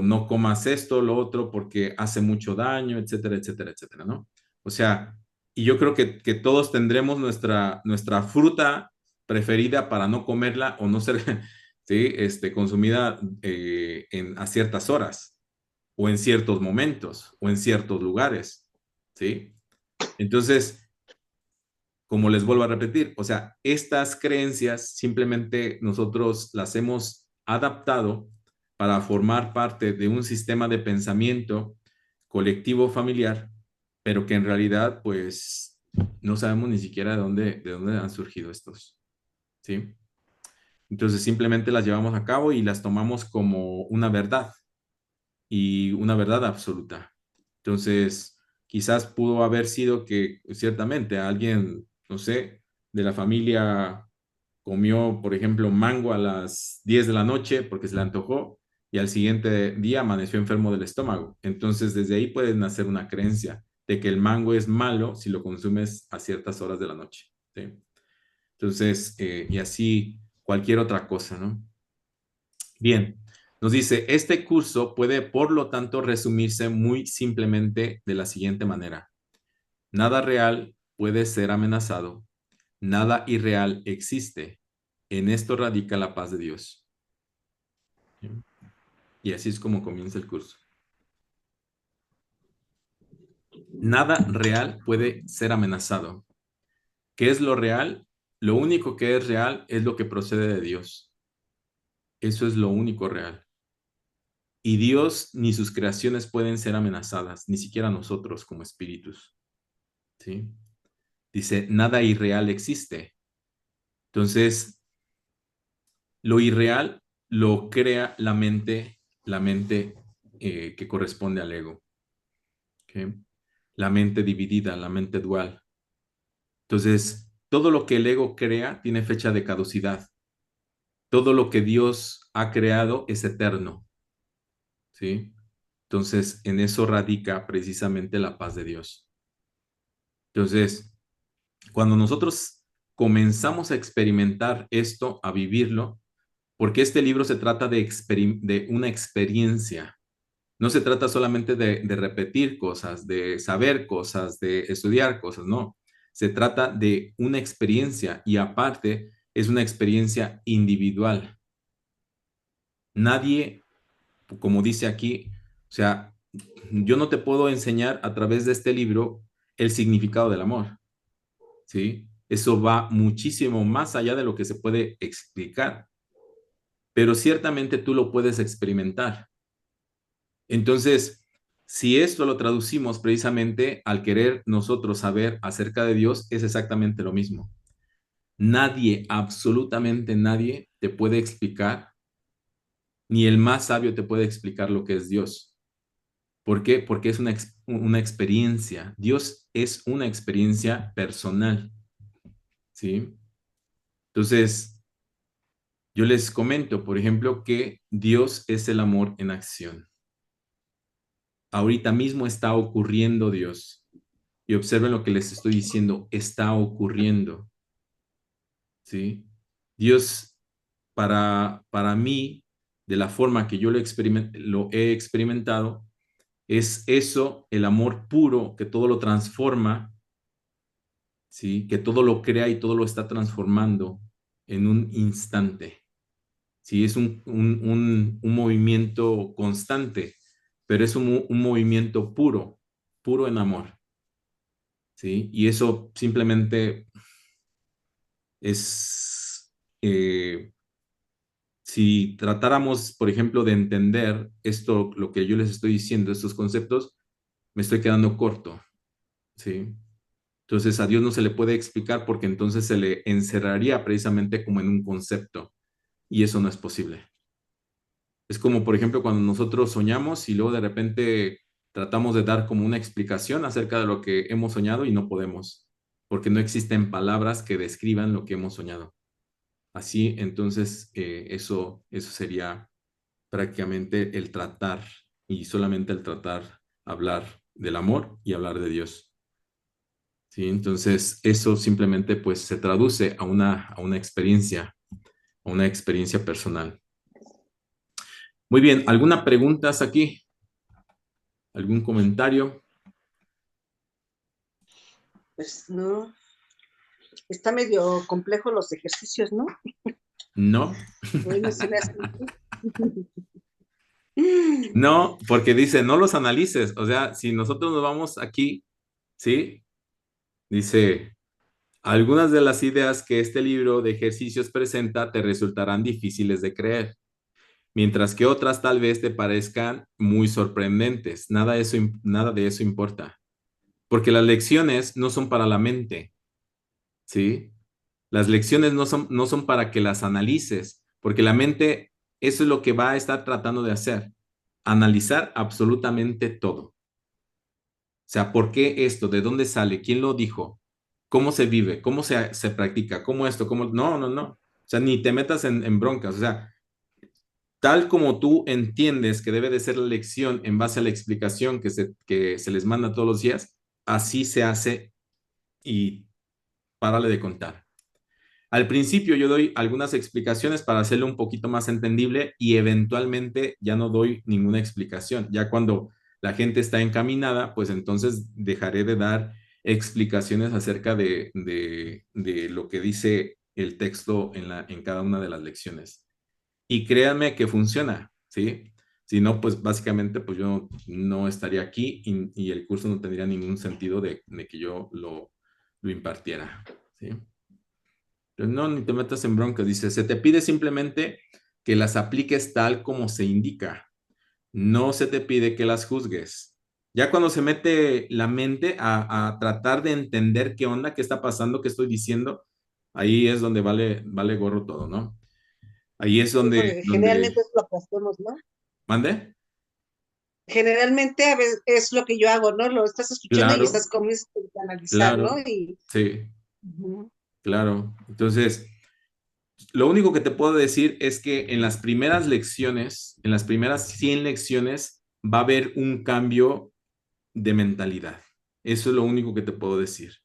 no comas esto, lo otro, porque hace mucho daño, etcétera, etcétera, etcétera, ¿no? O sea, y yo creo que todos tendremos nuestra fruta preferida para no comerla o no ser, ¿sí? Consumida a ciertas horas, o en ciertos momentos, o en ciertos lugares, ¿sí? Entonces, como les vuelvo a repetir, o sea, estas creencias simplemente nosotros las hemos adaptado para formar parte de un sistema de pensamiento colectivo familiar, pero que en realidad, pues, no sabemos ni siquiera de dónde han surgido estos, ¿sí? Entonces, simplemente las llevamos a cabo y las tomamos como una verdad y una verdad absoluta. Entonces, quizás pudo haber sido que ciertamente alguien, no sé, de la familia comió, por ejemplo, mango a las 10 de la noche porque se le antojó y al siguiente día amaneció enfermo del estómago. Entonces, desde ahí puede nacer una creencia de que el mango es malo si lo consumes a ciertas horas de la noche, ¿sí? Entonces, y así cualquier otra cosa, ¿no? Bien, nos dice, este curso puede, por lo tanto, resumirse muy simplemente de la siguiente manera. Nada real puede ser amenazado, nada irreal existe. En esto radica la paz de Dios. Y así es como comienza el curso. Nada real puede ser amenazado. ¿Qué es lo real? Lo único que es real es lo que procede de Dios. Eso es lo único real. Y Dios ni sus creaciones pueden ser amenazadas, ni siquiera nosotros como espíritus, ¿sí? Dice, nada irreal existe. Entonces, lo irreal lo crea la mente que corresponde al ego, ¿ok? La mente dividida, la mente dual. Entonces, todo lo que el ego crea tiene fecha de caducidad. Todo lo que Dios ha creado es eterno, ¿sí? Entonces, en eso radica precisamente la paz de Dios. Entonces, cuando nosotros comenzamos a experimentar esto, a vivirlo, porque este libro se trata de una experiencia, no se trata solamente de repetir cosas, de saber cosas, de estudiar cosas, no, se trata de una experiencia y aparte es una experiencia individual. Nadie, como dice aquí, o sea, yo no te puedo enseñar a través de este libro el significado del amor, ¿sí? Eso va muchísimo más allá de lo que se puede explicar, pero ciertamente tú lo puedes experimentar. Entonces, si esto lo traducimos precisamente al querer nosotros saber acerca de Dios, es exactamente lo mismo. Nadie, absolutamente nadie, te puede explicar, ni el más sabio te puede explicar lo que es Dios. ¿Por qué? Porque es una experiencia. Dios es una experiencia personal, ¿sí? Entonces, yo les comento, por ejemplo, que Dios es el amor en acción. Ahorita mismo está ocurriendo Dios. Y observen lo que les estoy diciendo, está ocurriendo, ¿sí? Dios, para mí, de la forma que yo lo he experimentado, es eso, el amor puro que todo lo transforma, ¿sí? Que todo lo crea y todo lo está transformando en un instante. Sí, es un movimiento constante, pero es un movimiento puro, puro en amor, ¿sí? Y eso simplemente es, si tratáramos, por ejemplo, de entender esto, lo que yo les estoy diciendo, estos conceptos, me estoy quedando corto, ¿sí? Entonces a Dios no se le puede explicar porque entonces se le encerraría precisamente como en un concepto y eso no es posible. Es como, por ejemplo, cuando nosotros soñamos y luego de repente tratamos de dar como una explicación acerca de lo que hemos soñado y no podemos. porque no existen palabras que describan lo que hemos soñado. Así, entonces, eso sería prácticamente el tratar, y solamente el tratar, hablar del amor y hablar de Dios. ¿Sí? Entonces, eso simplemente pues se traduce a una experiencia personal. Muy bien, ¿alguna pregunta hasta aquí? ¿Algún comentario? Pues no, está medio complejo los ejercicios, ¿no? No. Bueno, se me hace. No, porque dice, no los analices. O sea, si nosotros nos vamos aquí, ¿sí? Dice, algunas de las ideas que este libro de ejercicios presenta te resultarán difíciles de creer, mientras que otras tal vez te parezcan muy sorprendentes. Nada de eso importa, porque las lecciones no son para la mente, ¿sí? Las lecciones no son para que las analices, porque la mente, eso es lo que va a estar tratando de hacer, analizar absolutamente todo. O sea, ¿por qué esto? ¿De dónde sale? ¿Quién lo dijo? ¿Cómo se vive? ¿Cómo se practica? ¿Cómo esto? ¿Cómo? No, no, no. O sea, ni te metas en broncas. O sea, tal como tú entiendes que debe de ser la lección en base a la explicación que se les manda todos los días, así se hace y párale de contar. Al principio yo doy algunas explicaciones para hacerlo un poquito más entendible y eventualmente ya no doy ninguna explicación. Ya cuando la gente está encaminada, pues entonces dejaré de dar explicaciones acerca de lo que dice el texto en cada una de las lecciones. Y créanme que funciona, ¿sí? Si no, pues básicamente pues yo no estaría aquí y el curso no tendría ningún sentido de que yo lo impartiera, ¿sí? No, ni te metas en broncas. Dice, se te pide simplemente que las apliques tal como se indica. No se te pide que las juzgues. Ya cuando se mete la mente a tratar de entender qué onda, qué está pasando, qué estoy diciendo, ahí es donde vale gorro todo, ¿no? Ahí es Sí, donde, porque donde, generalmente es lo que hacemos, ¿no? ¿mande? Generalmente a veces es lo que yo hago, ¿no? Lo estás escuchando y Claro, estás comienzas a analizar, ¿no? claro, Y sí, ujú. claro. Entonces, lo único que te puedo decir es que en las primeras lecciones, en las primeras 100 lecciones, va a haber un cambio de mentalidad. Eso es lo único que te puedo decir.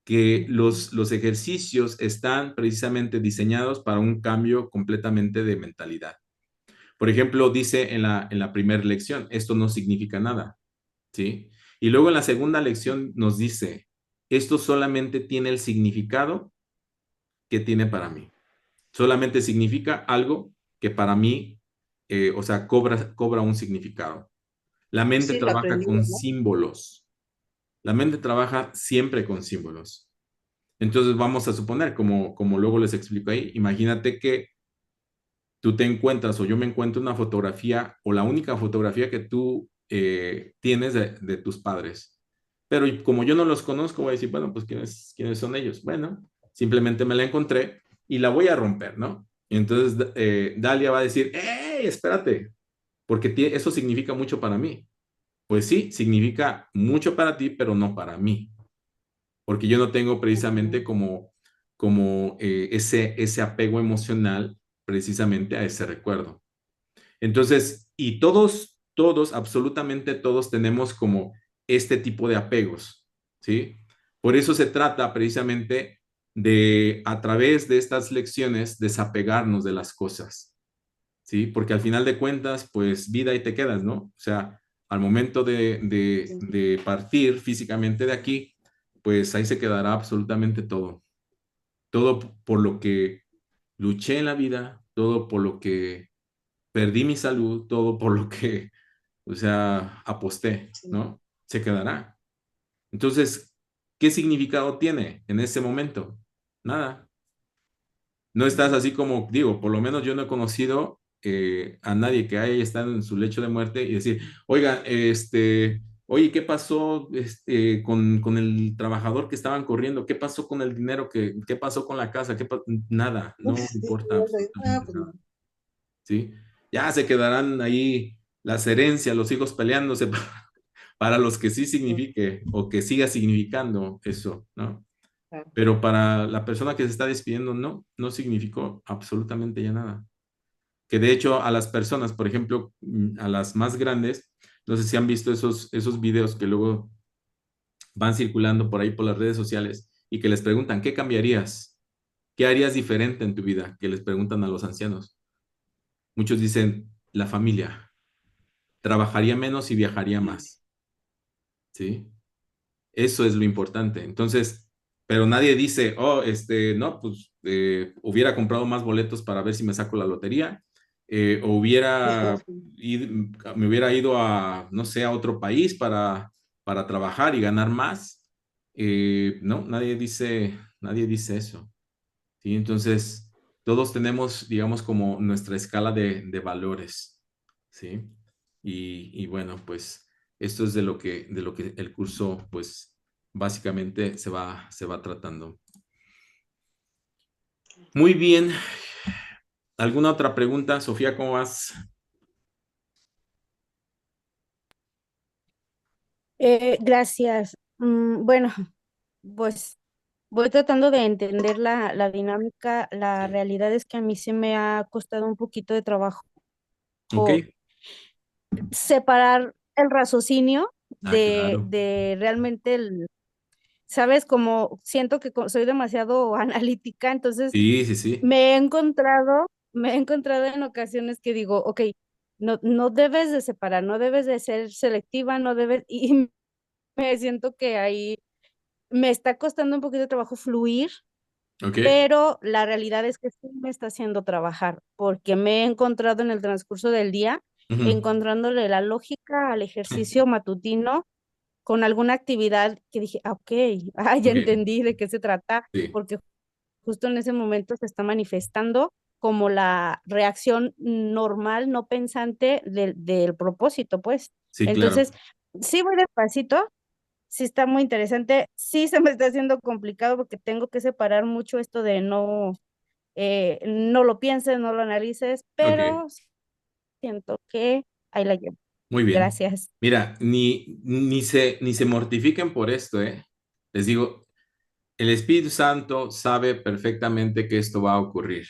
Que los ejercicios están precisamente diseñados para un cambio completamente de mentalidad. Por ejemplo, dice en la primera lección, esto no significa nada, ¿sí? Y luego en la segunda lección nos dice, esto solamente tiene el significado que tiene para mí. Solamente significa algo que para mí, o sea, cobra un significado. La mente Sí, lo trabaja aprendimos, con ¿no? símbolos. La mente trabaja siempre con símbolos. Entonces vamos a suponer, como luego les explico ahí, imagínate que tú te encuentras o yo me encuentro una fotografía o la única fotografía que tú tienes de tus padres. Pero como yo no los conozco, voy a decir, bueno, pues ¿quiénes son ellos? Bueno, simplemente me la encontré y la voy a romper, ¿no? Y entonces Dalia va a decir, ¡Ey, espérate! Porque eso significa mucho para mí. Pues sí, significa mucho para ti, pero no para mí. Porque yo no tengo precisamente como ese apego emocional precisamente a ese recuerdo. Entonces, y todos, absolutamente todos tenemos como este tipo de apegos, ¿sí? Por eso se trata precisamente de, a través de estas lecciones, desapegarnos de las cosas, ¿sí? Porque al final de cuentas, pues vida y te quedas, ¿no? O sea, al momento Sí, de partir físicamente de aquí, pues ahí se quedará absolutamente todo. Todo por lo que luché en la vida, todo por lo que perdí mi salud, todo por lo que, o sea, aposté, sí. ¿no? Se quedará. Entonces, ¿qué significado tiene en ese momento? Nada. No estás así como, digo, por lo menos yo no he conocido a nadie que haya estado en su lecho de muerte y decir, oiga, oye, ¿qué pasó con el trabajador que estaban corriendo? ¿Qué pasó con el dinero? ¿Qué pasó con la casa? Nada, no Sí, importa pues absolutamente no. nada. ¿Sí? Ya se quedarán ahí las herencias, los hijos peleándose para los que sí signifique o que siga significando eso, ¿no? claro. Pero para la persona que se está despidiendo, no significó absolutamente ya nada. Que de hecho a las personas, por ejemplo, a las más grandes, no sé si han visto esos videos que luego van circulando por ahí por las redes sociales y que les preguntan, ¿qué cambiarías? ¿Qué harías diferente en tu vida? Que les preguntan a los ancianos. Muchos dicen, la familia, trabajaría menos y viajaría más, ¿sí? Eso es lo importante. Entonces, pero nadie dice, oh, no, pues hubiera comprado más boletos para ver si me saco la lotería, o me hubiera ido a, no sé, a otro país para trabajar y ganar más. No, nadie dice eso. ¿Sí? Entonces, todos tenemos, digamos, como nuestra escala de valores, ¿sí? Y bueno, pues esto es de lo que el curso, pues, básicamente se va tratando. Muy bien. ¿Alguna otra pregunta, Sofía? ¿Cómo vas? Gracias. Bueno, pues voy tratando de entender la dinámica. La Sí. realidad es que a mí se me ha costado un poquito de trabajo Ok. separar el raciocinio Ah, de, claro. de realmente ¿sabes? Como siento que soy demasiado analítica, entonces Sí, sí, sí. me he encontrado en ocasiones que digo, ok, no debes de separar, no debes de ser selectiva, no debes, y me siento que ahí me está costando un poquito de trabajo fluir, Ok. pero la realidad es que sí me está haciendo trabajar, porque me he encontrado en el transcurso del día, Ujú. encontrándole la lógica al ejercicio matutino con alguna actividad que dije, ah, ok, ya Ok. entendí de qué se trata, Sí, porque justo en ese momento se está manifestando como la reacción normal, no pensante del propósito, pues. sí, claro. Entonces, sí voy despacito, sí está muy interesante, sí se me está haciendo complicado porque tengo que separar mucho esto de no lo pienses, no lo analices, Ok. pero siento que ahí la llevo. Muy bien. Gracias. Mira, ni se mortifiquen por esto, ¿eh? Les digo, el Espíritu Santo sabe perfectamente que esto va a ocurrir.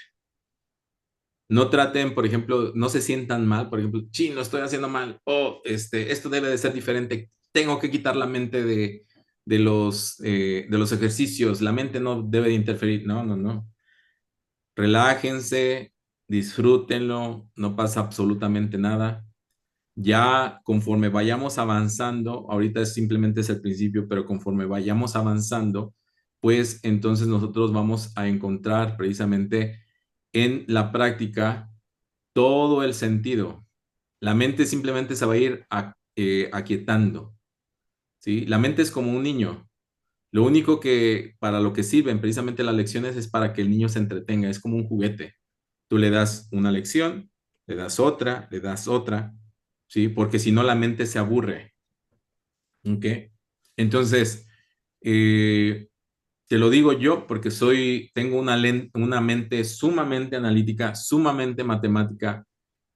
No traten, por ejemplo, no se sientan mal, por ejemplo, lo estoy haciendo mal, o esto debe de ser diferente, tengo que quitar la mente de los ejercicios, la mente no debe de interferir. No, no, no. Relájense, disfrútenlo, no pasa absolutamente nada. Ya conforme vayamos avanzando, ahorita simplemente es el principio, pero conforme vayamos avanzando, pues entonces nosotros vamos a encontrar precisamente en la práctica todo el sentido. La mente simplemente se va a ir aquietando, ¿sí? La mente es como un niño. Lo único que para lo que sirven precisamente las lecciones es para que el niño se entretenga, es como un juguete. Tú le das una lección, le das otra, ¿sí? Porque si no la mente se aburre, ¿ok? Entonces, eh, te lo digo yo porque tengo una mente sumamente analítica, sumamente matemática,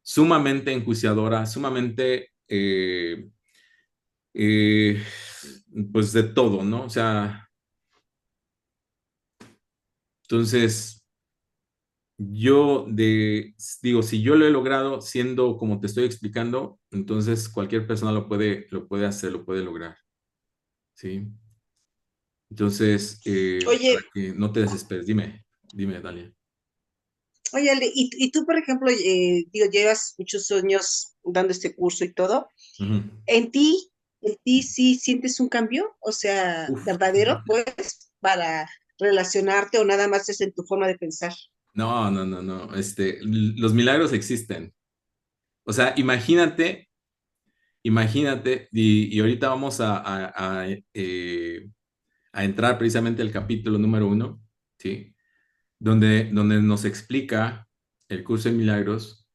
sumamente enjuiciadora, sumamente, eh, pues de todo, ¿no? O sea, entonces, digo, si yo lo he logrado siendo como te estoy explicando, entonces cualquier persona lo puede hacer, lo puede lograr, ¿sí? Entonces, Oye, para que no te desesperes, dime, Dalia. oye, Ale, y tú, por ejemplo, digo, llevas muchos años dando este curso y todo. Ujú. ¿En ti, en ti sí sientes un cambio? O sea, Uf. verdadero, pues, para relacionarte o nada más es en tu forma de pensar. No, no, no, no. Los milagros existen. O sea, imagínate, y ahorita vamos a entrar precisamente al capítulo número 1, ¿sí? Donde nos explica el curso de milagros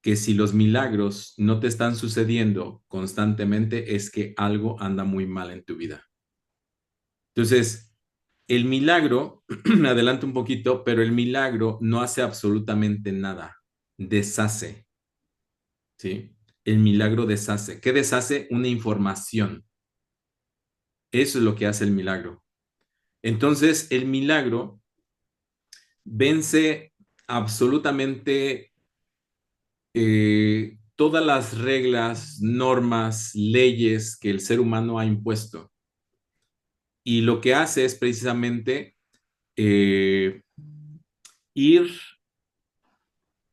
que si los milagros no te están sucediendo constantemente es que algo anda muy mal en tu vida. Entonces, el milagro, me adelanto un poquito, pero el milagro no hace absolutamente nada, deshace, ¿sí? El milagro deshace. ¿Qué deshace? Una información. Eso es lo que hace el milagro. Entonces, el milagro vence absolutamente todas las reglas, normas, leyes que el ser humano ha impuesto. Y lo que hace es precisamente ir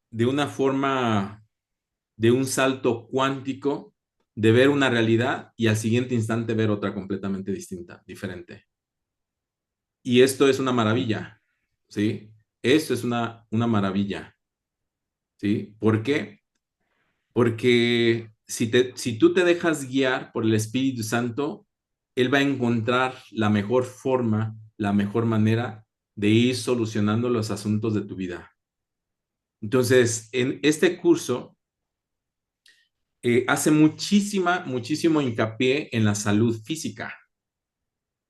de una forma, de un salto cuántico, de ver una realidad y al siguiente instante ver otra completamente distinta, diferente. Y esto es una maravilla, ¿sí? Esto es una maravilla, ¿sí? ¿Por qué? Porque si tú te dejas guiar por el Espíritu Santo, Él va a encontrar la mejor forma, la mejor manera de ir solucionando los asuntos de tu vida. Entonces, en este curso hace muchísimo hincapié en la salud física,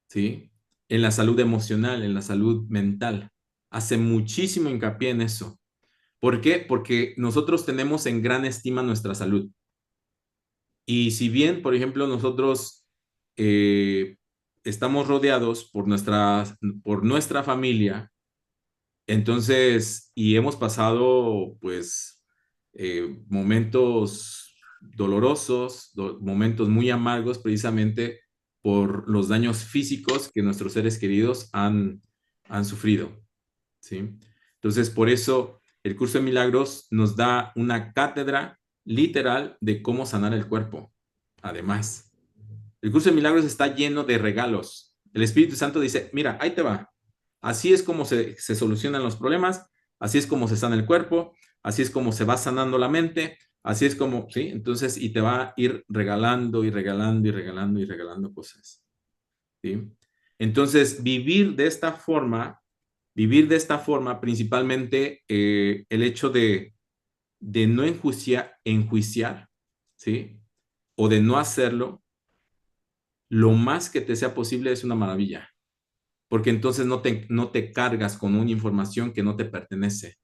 ¿sí? En la salud emocional, en la salud mental. Hace muchísimo hincapié en eso. ¿Por qué? Porque nosotros tenemos en gran estima nuestra salud. Y si bien, por ejemplo, nosotros estamos rodeados por nuestra familia, entonces, y hemos pasado, pues, momentos dolorosos, momentos muy amargos, precisamente por los daños físicos que nuestros seres queridos han sufrido, ¿sí? Entonces, por eso el curso de milagros nos da una cátedra literal de cómo sanar el cuerpo. Además, el curso de milagros está lleno de regalos. El Espíritu Santo dice, mira, ahí te va. Así es como se solucionan los problemas, así es como se sana el cuerpo, así es como se va sanando la mente, así es como, ¿sí? Entonces, y te va a ir regalando y regalando y regalando y regalando cosas, ¿sí? Entonces, vivir de esta forma, principalmente el hecho de no enjuiciar, ¿sí? O de no hacerlo, lo más que te sea posible es una maravilla, porque entonces no te cargas con una información que no te pertenece.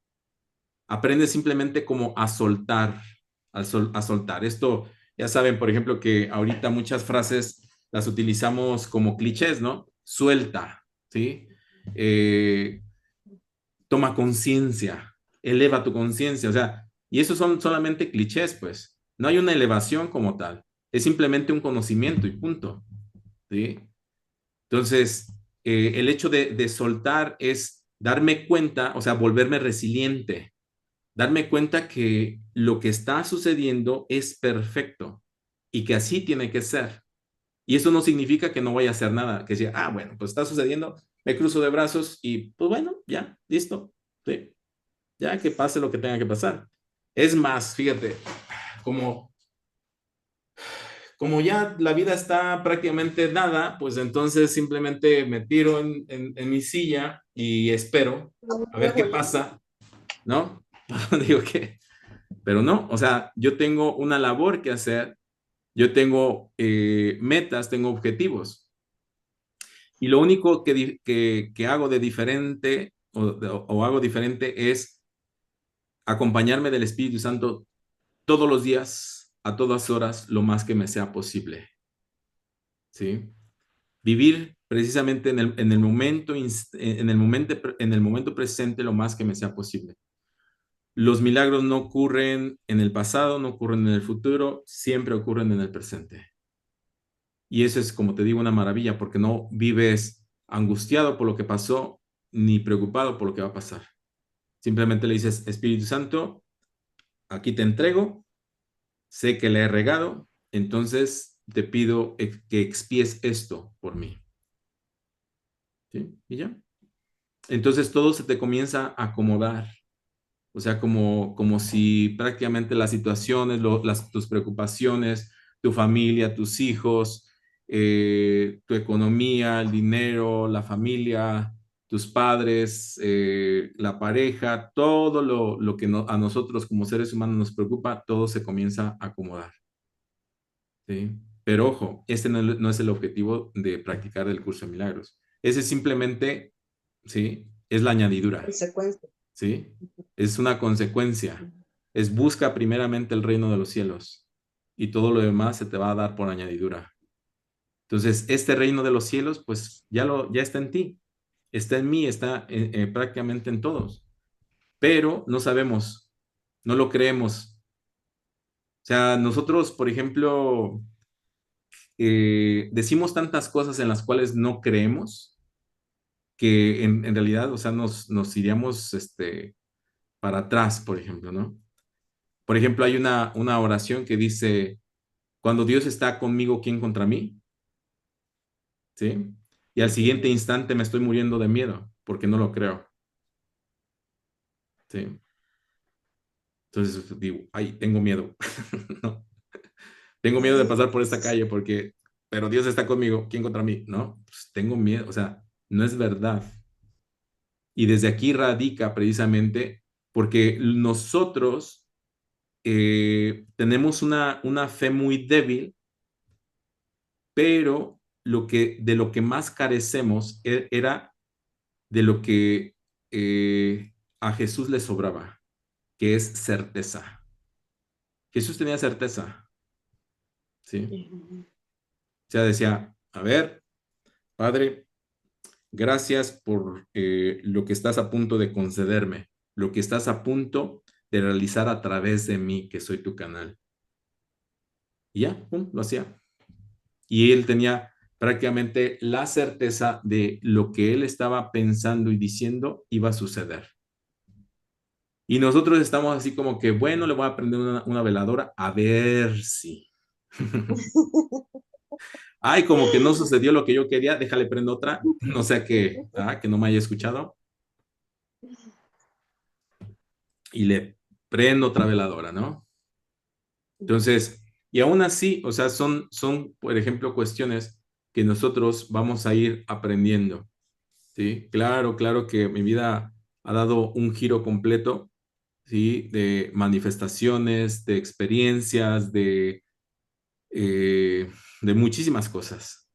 Aprendes simplemente como a soltar, a soltar. Esto, ya saben, por ejemplo, que ahorita muchas frases las utilizamos como clichés, ¿no? Suelta, ¿sí? Eh, toma conciencia, eleva tu conciencia, o sea, y esos son solamente clichés, pues. No hay una elevación como tal, es simplemente un conocimiento y punto, ¿sí? Entonces, el hecho de soltar es darme cuenta, o sea, volverme resiliente, darme cuenta que lo que está sucediendo es perfecto y que así tiene que ser. Y eso no significa que no vaya a hacer nada, que sea, ah, bueno, pues está sucediendo, me cruzo de brazos y pues bueno, ya, listo, ¿sí? Ya que pase lo que tenga que pasar. Es más, fíjate, como como ya la vida está prácticamente dada, pues entonces simplemente me tiro en mi silla y espero a ver qué pasa, ¿no? Digo que, pero no, o sea, yo tengo una labor que hacer, yo tengo metas, tengo objetivos. Y lo único que hago de diferente o hago diferente es acompañarme del Espíritu Santo todos los días, a todas horas, lo más que me sea posible, ¿sí? Vivir precisamente en el momento presente lo más que me sea posible. Los milagros no ocurren en el pasado, no ocurren en el futuro, siempre ocurren en el presente. Y eso es, como te digo, una maravilla, porque no vives angustiado por lo que pasó, ni preocupado por lo que va a pasar. Simplemente le dices, Espíritu Santo, aquí te entrego, sé que le he regado, entonces te pido que expíes esto por mí. ¿Sí? Y ya. Entonces todo se te comienza a acomodar. O sea, como si prácticamente las situaciones, tus preocupaciones, tu familia, tus hijos, tu economía, el dinero, la familia, tus padres, la pareja, todo lo que a nosotros como seres humanos nos preocupa, todo se comienza a acomodar. ¿Sí? Pero ojo, este no es el objetivo de practicar el curso de milagros. Ese simplemente, ¿sí? Es la añadidura. Consecuencia. ¿Sí? Es una consecuencia. Es busca primeramente el reino de los cielos y todo lo demás se te va a dar por añadidura. Entonces, este reino de los cielos, pues ya está en ti. está en mí, está prácticamente en todos, pero no sabemos, no lo creemos. O sea, nosotros, por ejemplo, decimos tantas cosas en las cuales no creemos que en realidad, o sea, nos iríamos para atrás, por ejemplo, ¿no? Por ejemplo, hay una oración que dice, cuando Dios está conmigo, ¿quién contra mí? ¿Sí? Y al siguiente instante me estoy muriendo de miedo porque no lo creo. ¿Sí? Entonces digo, ay, tengo miedo. ¿No? Tengo miedo de pasar por esta calle porque, pero Dios está conmigo, ¿quién contra mí? No, pues tengo miedo, o sea, no es verdad. Y desde aquí radica precisamente porque nosotros tenemos una fe muy débil, pero de lo que más carecemos era de lo que a Jesús le sobraba, que es certeza. Jesús tenía certeza, ¿sí? O sea, decía, a ver, Padre, gracias por lo que estás a punto de concederme, lo que estás a punto de realizar a través de mí, que soy tu canal. Y ya, pum, lo hacía. Y él tenía prácticamente la certeza de lo que él estaba pensando y diciendo iba a suceder. Y nosotros estamos así como que, bueno, le voy a prender una veladora a ver si. Ay, como que no sucedió lo que yo quería, déjale prendo otra, no sea que no me haya escuchado. Y le prendo otra veladora, ¿no? Entonces, y aún así, o sea, son, por ejemplo, cuestiones que nosotros vamos a ir aprendiendo, ¿sí? Claro, claro que mi vida ha dado un giro completo, ¿sí? De manifestaciones, de experiencias, de muchísimas cosas.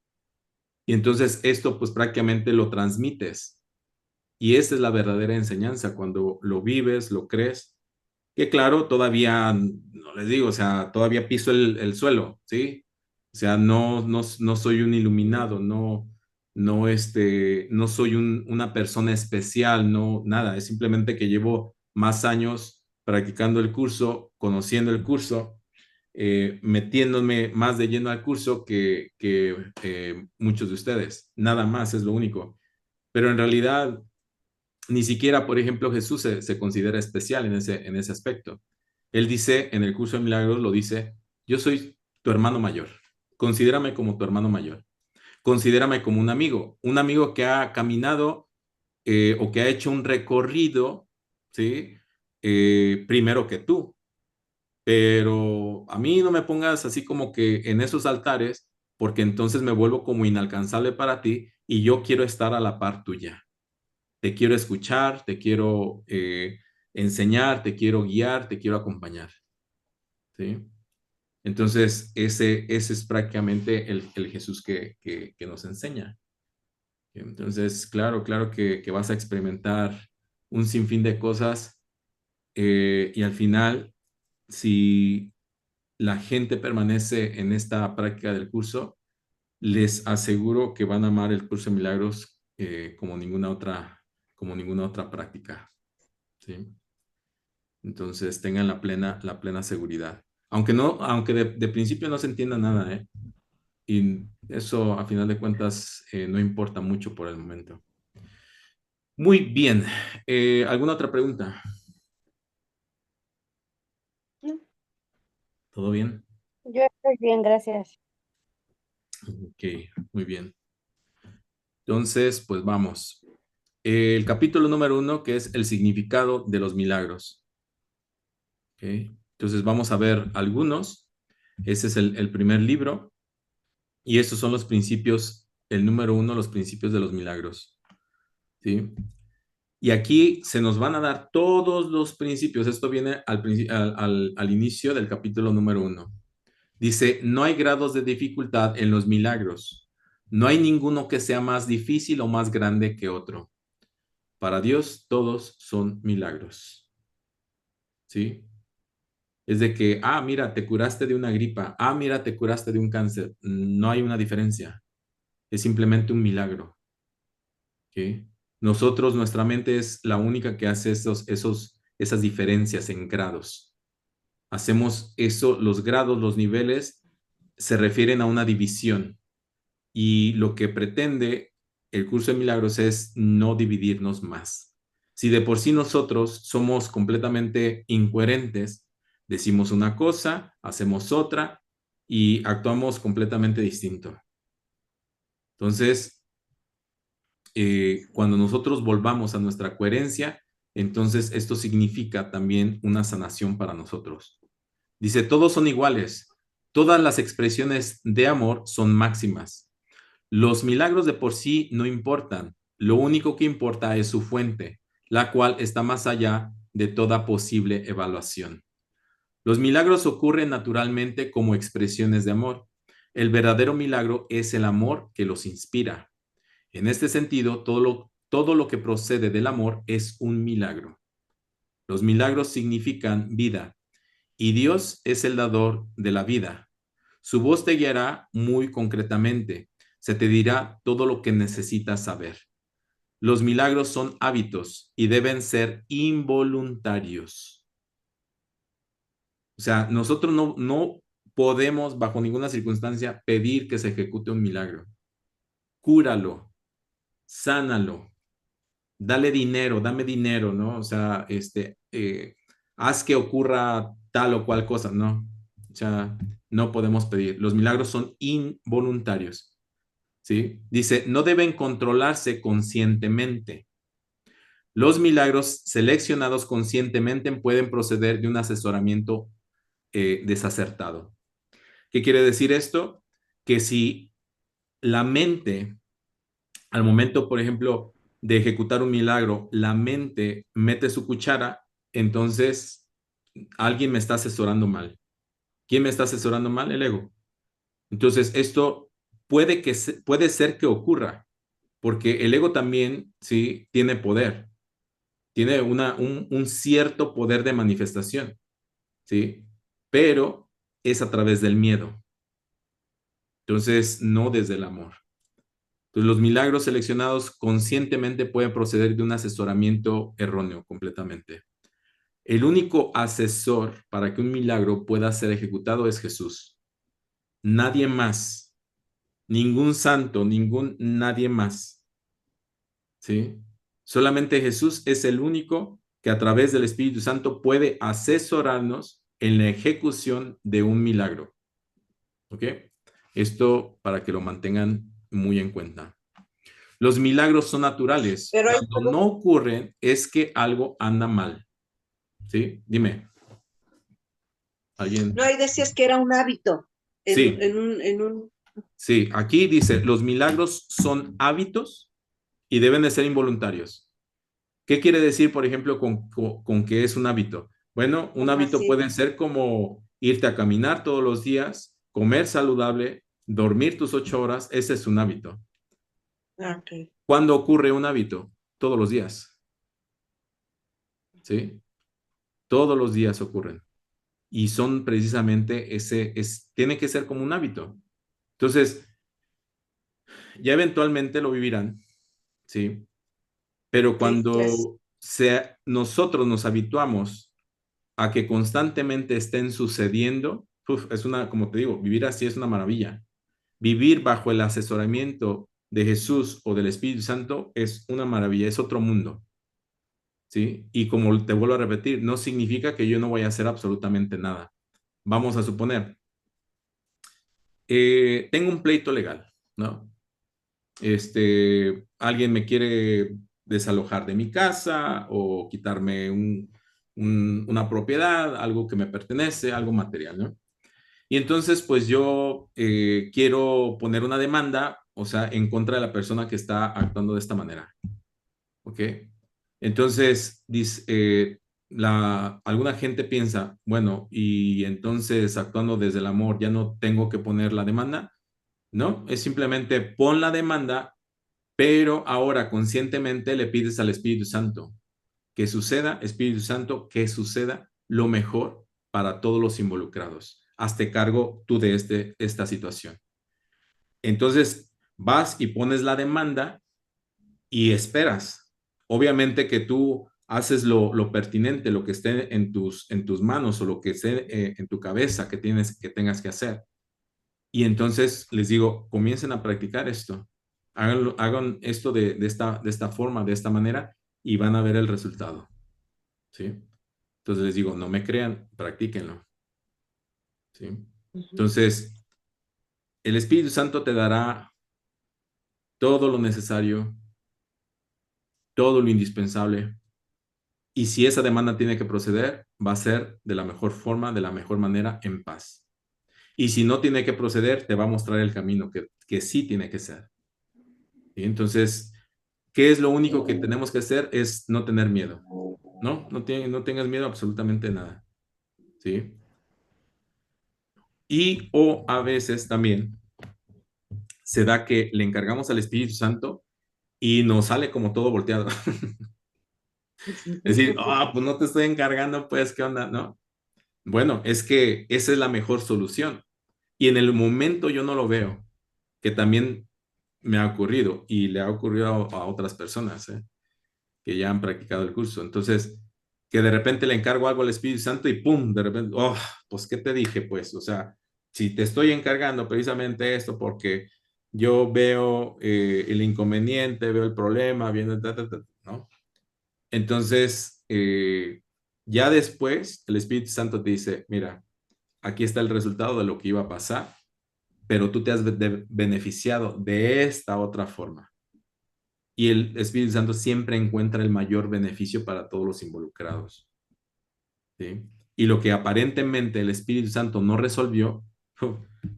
Y entonces esto pues prácticamente lo transmites. Y esa es la verdadera enseñanza, cuando lo vives, lo crees, que claro, todavía, no les digo, o sea, todavía piso el suelo, ¿sí? O sea, no soy un iluminado, no soy una persona especial, no, nada, es simplemente que llevo más años practicando el curso, conociendo el curso, metiéndome más de lleno al curso que muchos de ustedes. Nada más, es lo único. Pero en realidad, ni siquiera, por ejemplo, Jesús se considera especial en ese aspecto. Él dice, en el curso de milagros, lo dice, yo soy tu hermano mayor. Considérame como tu hermano mayor. Considérame como un amigo que ha caminado o que ha hecho un recorrido, ¿sí? Primero que tú. Pero a mí no me pongas así como que en esos altares, porque entonces me vuelvo como inalcanzable para ti y yo quiero estar a la par tuya. Te quiero escuchar, te quiero enseñar, te quiero guiar, te quiero acompañar. ¿Sí? Entonces, ese es prácticamente el Jesús que nos enseña. Entonces, claro, claro que vas a experimentar un sinfín de cosas y al final, si la gente permanece en esta práctica del curso, les aseguro que van a amar el curso de milagros como ninguna otra práctica. ¿Sí? Entonces tengan la plena seguridad. Aunque de principio no se entienda nada, ¿eh? Y eso a final de cuentas no importa mucho por el momento. Muy bien. ¿Alguna otra pregunta? No. ¿Todo bien? Yo estoy bien, gracias. Ok, muy bien. Entonces, pues vamos. El capítulo número 1, que es el significado de los milagros. Ok, entonces vamos a ver algunos. Ese es el primer libro. Y estos son los principios, el número 1, los principios de los milagros. ¿Sí? Y aquí se nos van a dar todos los principios. Esto viene al inicio del capítulo número 1. Dice, no hay grados de dificultad en los milagros. No hay ninguno que sea más difícil o más grande que otro. Para Dios todos son milagros. ¿Sí? Es de que, mira, te curaste de una gripa. Mira, te curaste de un cáncer. No hay una diferencia. Es simplemente un milagro. ¿Sí? Nosotros, nuestra mente es la única que hace esas diferencias en grados. Hacemos eso, los grados, los niveles se refieren a una división. Y lo que pretende el curso de milagros es no dividirnos más. Si de por sí nosotros somos completamente incoherentes, decimos una cosa, hacemos otra y actuamos completamente distinto. Entonces, cuando nosotros volvamos a nuestra coherencia, entonces esto significa también una sanación para nosotros. Dice, todos son iguales, todas las expresiones de amor son máximas. Los milagros de por sí no importan, lo único que importa es su fuente, la cual está más allá de toda posible evaluación. Los milagros ocurren naturalmente como expresiones de amor. El verdadero milagro es el amor que los inspira. En este sentido, todo lo que procede del amor es un milagro. Los milagros significan vida, y Dios es el dador de la vida. Su voz te guiará muy concretamente. Se te dirá todo lo que necesitas saber. Los milagros son hábitos y deben ser involuntarios. O sea, nosotros no podemos bajo ninguna circunstancia pedir que se ejecute un milagro. Cúralo, sánalo, dale dinero, dame dinero, ¿no? O sea, haz que ocurra tal o cual cosa, ¿no? O sea, no podemos pedir. Los milagros son involuntarios, ¿sí? Dice, no deben controlarse conscientemente. Los milagros seleccionados conscientemente pueden proceder de un asesoramiento desacertado. ¿Qué quiere decir esto? Que si la mente, al momento, por ejemplo, de ejecutar un milagro, la mente mete su cuchara, entonces alguien me está asesorando mal. ¿Quién me está asesorando mal? El ego. Entonces, esto puede ser que ocurra, porque el ego también, sí, tiene poder, tiene un cierto poder de manifestación, ¿sí? Pero es a través del miedo. Entonces, no desde el amor. Entonces, los milagros seleccionados conscientemente pueden proceder de un asesoramiento erróneo completamente. El único asesor para que un milagro pueda ser ejecutado es Jesús. Nadie más, ningún santo, nadie más. ¿Sí? Solamente Jesús es el único que a través del Espíritu Santo puede asesorarnos en la ejecución de un milagro. ¿Ok? Esto para que lo mantengan muy en cuenta. Los milagros son naturales. Pero hay Cuando no ocurren es que algo anda mal. ¿Sí? Dime. no, ¿Alguien? ahí decías que era un hábito Sí, en un... sí. Aquí dice, los milagros son hábitos y deben de ser involuntarios. ¿Qué quiere decir, por ejemplo, con que es un hábito? Bueno, un Ajá, hábito sí. puede ser como irte a caminar todos los días, comer saludable, dormir tus 8 horas. Ese es un hábito. Ah, ok. ¿Cuándo ocurre un hábito? Todos los días. ¿Sí? Todos los días ocurren. Y son precisamente tiene que ser como un hábito. Entonces, ya eventualmente lo vivirán, ¿sí? Pero Sí, ya cuando nosotros nos habituamos a que constantemente estén sucediendo, es como te digo, vivir así es una maravilla. Vivir bajo el asesoramiento de Jesús o del Espíritu Santo es una maravilla, es otro mundo, ¿sí? Y como te vuelvo a repetir, no significa que yo no voy a hacer absolutamente nada. Vamos a suponer, tengo un pleito legal, ¿no? Alguien me quiere desalojar de mi casa o quitarme una propiedad, algo que me pertenece, algo material, ¿no? Y entonces, pues yo quiero poner una demanda, o sea, en contra de la persona que está actuando de esta manera, ¿ok? Entonces, alguna gente piensa, bueno, y entonces actuando desde el amor, ya no tengo que poner la demanda, ¿no? Es simplemente pon la demanda, pero ahora conscientemente le pides al Espíritu Santo que suceda, Espíritu Santo, que suceda lo mejor para todos los involucrados. Hazte cargo tú de esta situación. Entonces vas y pones la demanda y esperas. Obviamente que tú haces lo pertinente, lo que esté en tus manos o lo que esté en tu cabeza que tengas que hacer. Y entonces les digo, comiencen a practicar esto. Hagan esto de esta forma, de esta manera, y van a ver el resultado. ¿Sí? Entonces les digo, no me crean, practíquenlo. ¿Sí? Entonces, el Espíritu Santo te dará todo lo necesario, todo lo indispensable. Y si esa demanda tiene que proceder, va a ser de la mejor forma, de la mejor manera, en paz. Y si no tiene que proceder, te va a mostrar el camino que sí tiene que ser. ¿Sí? Entonces, ¿qué es lo único que tenemos que hacer? Es no tener miedo. No tengas miedo absolutamente nada. ¿Sí? Y o a veces también se da que le encargamos al Espíritu Santo y nos sale como todo volteado. Es decir, pues no te estoy encargando, pues, ¿qué onda? ¿No? Bueno, es que esa es la mejor solución. Y en el momento yo no lo veo, que también me ha ocurrido y le ha ocurrido a otras personas, que ya han practicado el curso. Entonces, que de repente le encargo algo al Espíritu Santo y ¡pum! De repente, pues, ¿qué te dije? Pues, o sea, si te estoy encargando precisamente esto porque yo veo el inconveniente, veo el problema, viendo, ¿no? Entonces, ya después, el Espíritu Santo te dice, mira, aquí está el resultado de lo que iba a pasar, pero tú te has beneficiado de esta otra forma. Y el Espíritu Santo siempre encuentra el mayor beneficio para todos los involucrados. ¿Sí? Y lo que aparentemente el Espíritu Santo no resolvió,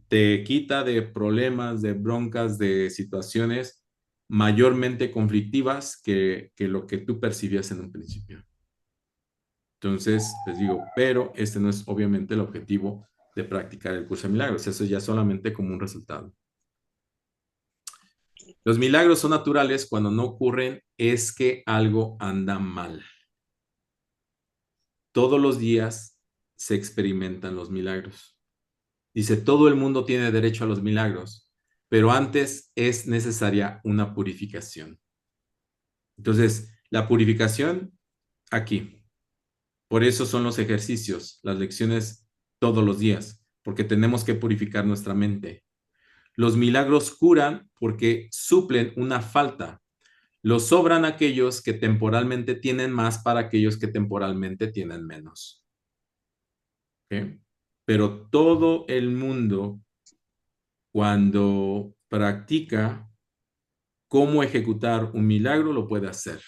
te quita de problemas, de broncas, de situaciones mayormente conflictivas que lo que tú percibías en un principio. Entonces, les digo, pero este no es obviamente el objetivo de practicar el curso de milagros. Eso ya solamente como un resultado. Los milagros son naturales cuando no ocurren es que algo anda mal. Todos los días se experimentan los milagros. Dice, todo el mundo tiene derecho a los milagros, pero antes es necesaria una purificación. Entonces, la purificación aquí. Por eso son los ejercicios, las lecciones todos los días, porque tenemos que purificar nuestra mente. Los milagros curan porque suplen una falta. Los sobran aquellos que temporalmente tienen más para aquellos que temporalmente tienen menos. ¿Okay? Pero todo el mundo, cuando practica cómo ejecutar un milagro, lo puede hacer.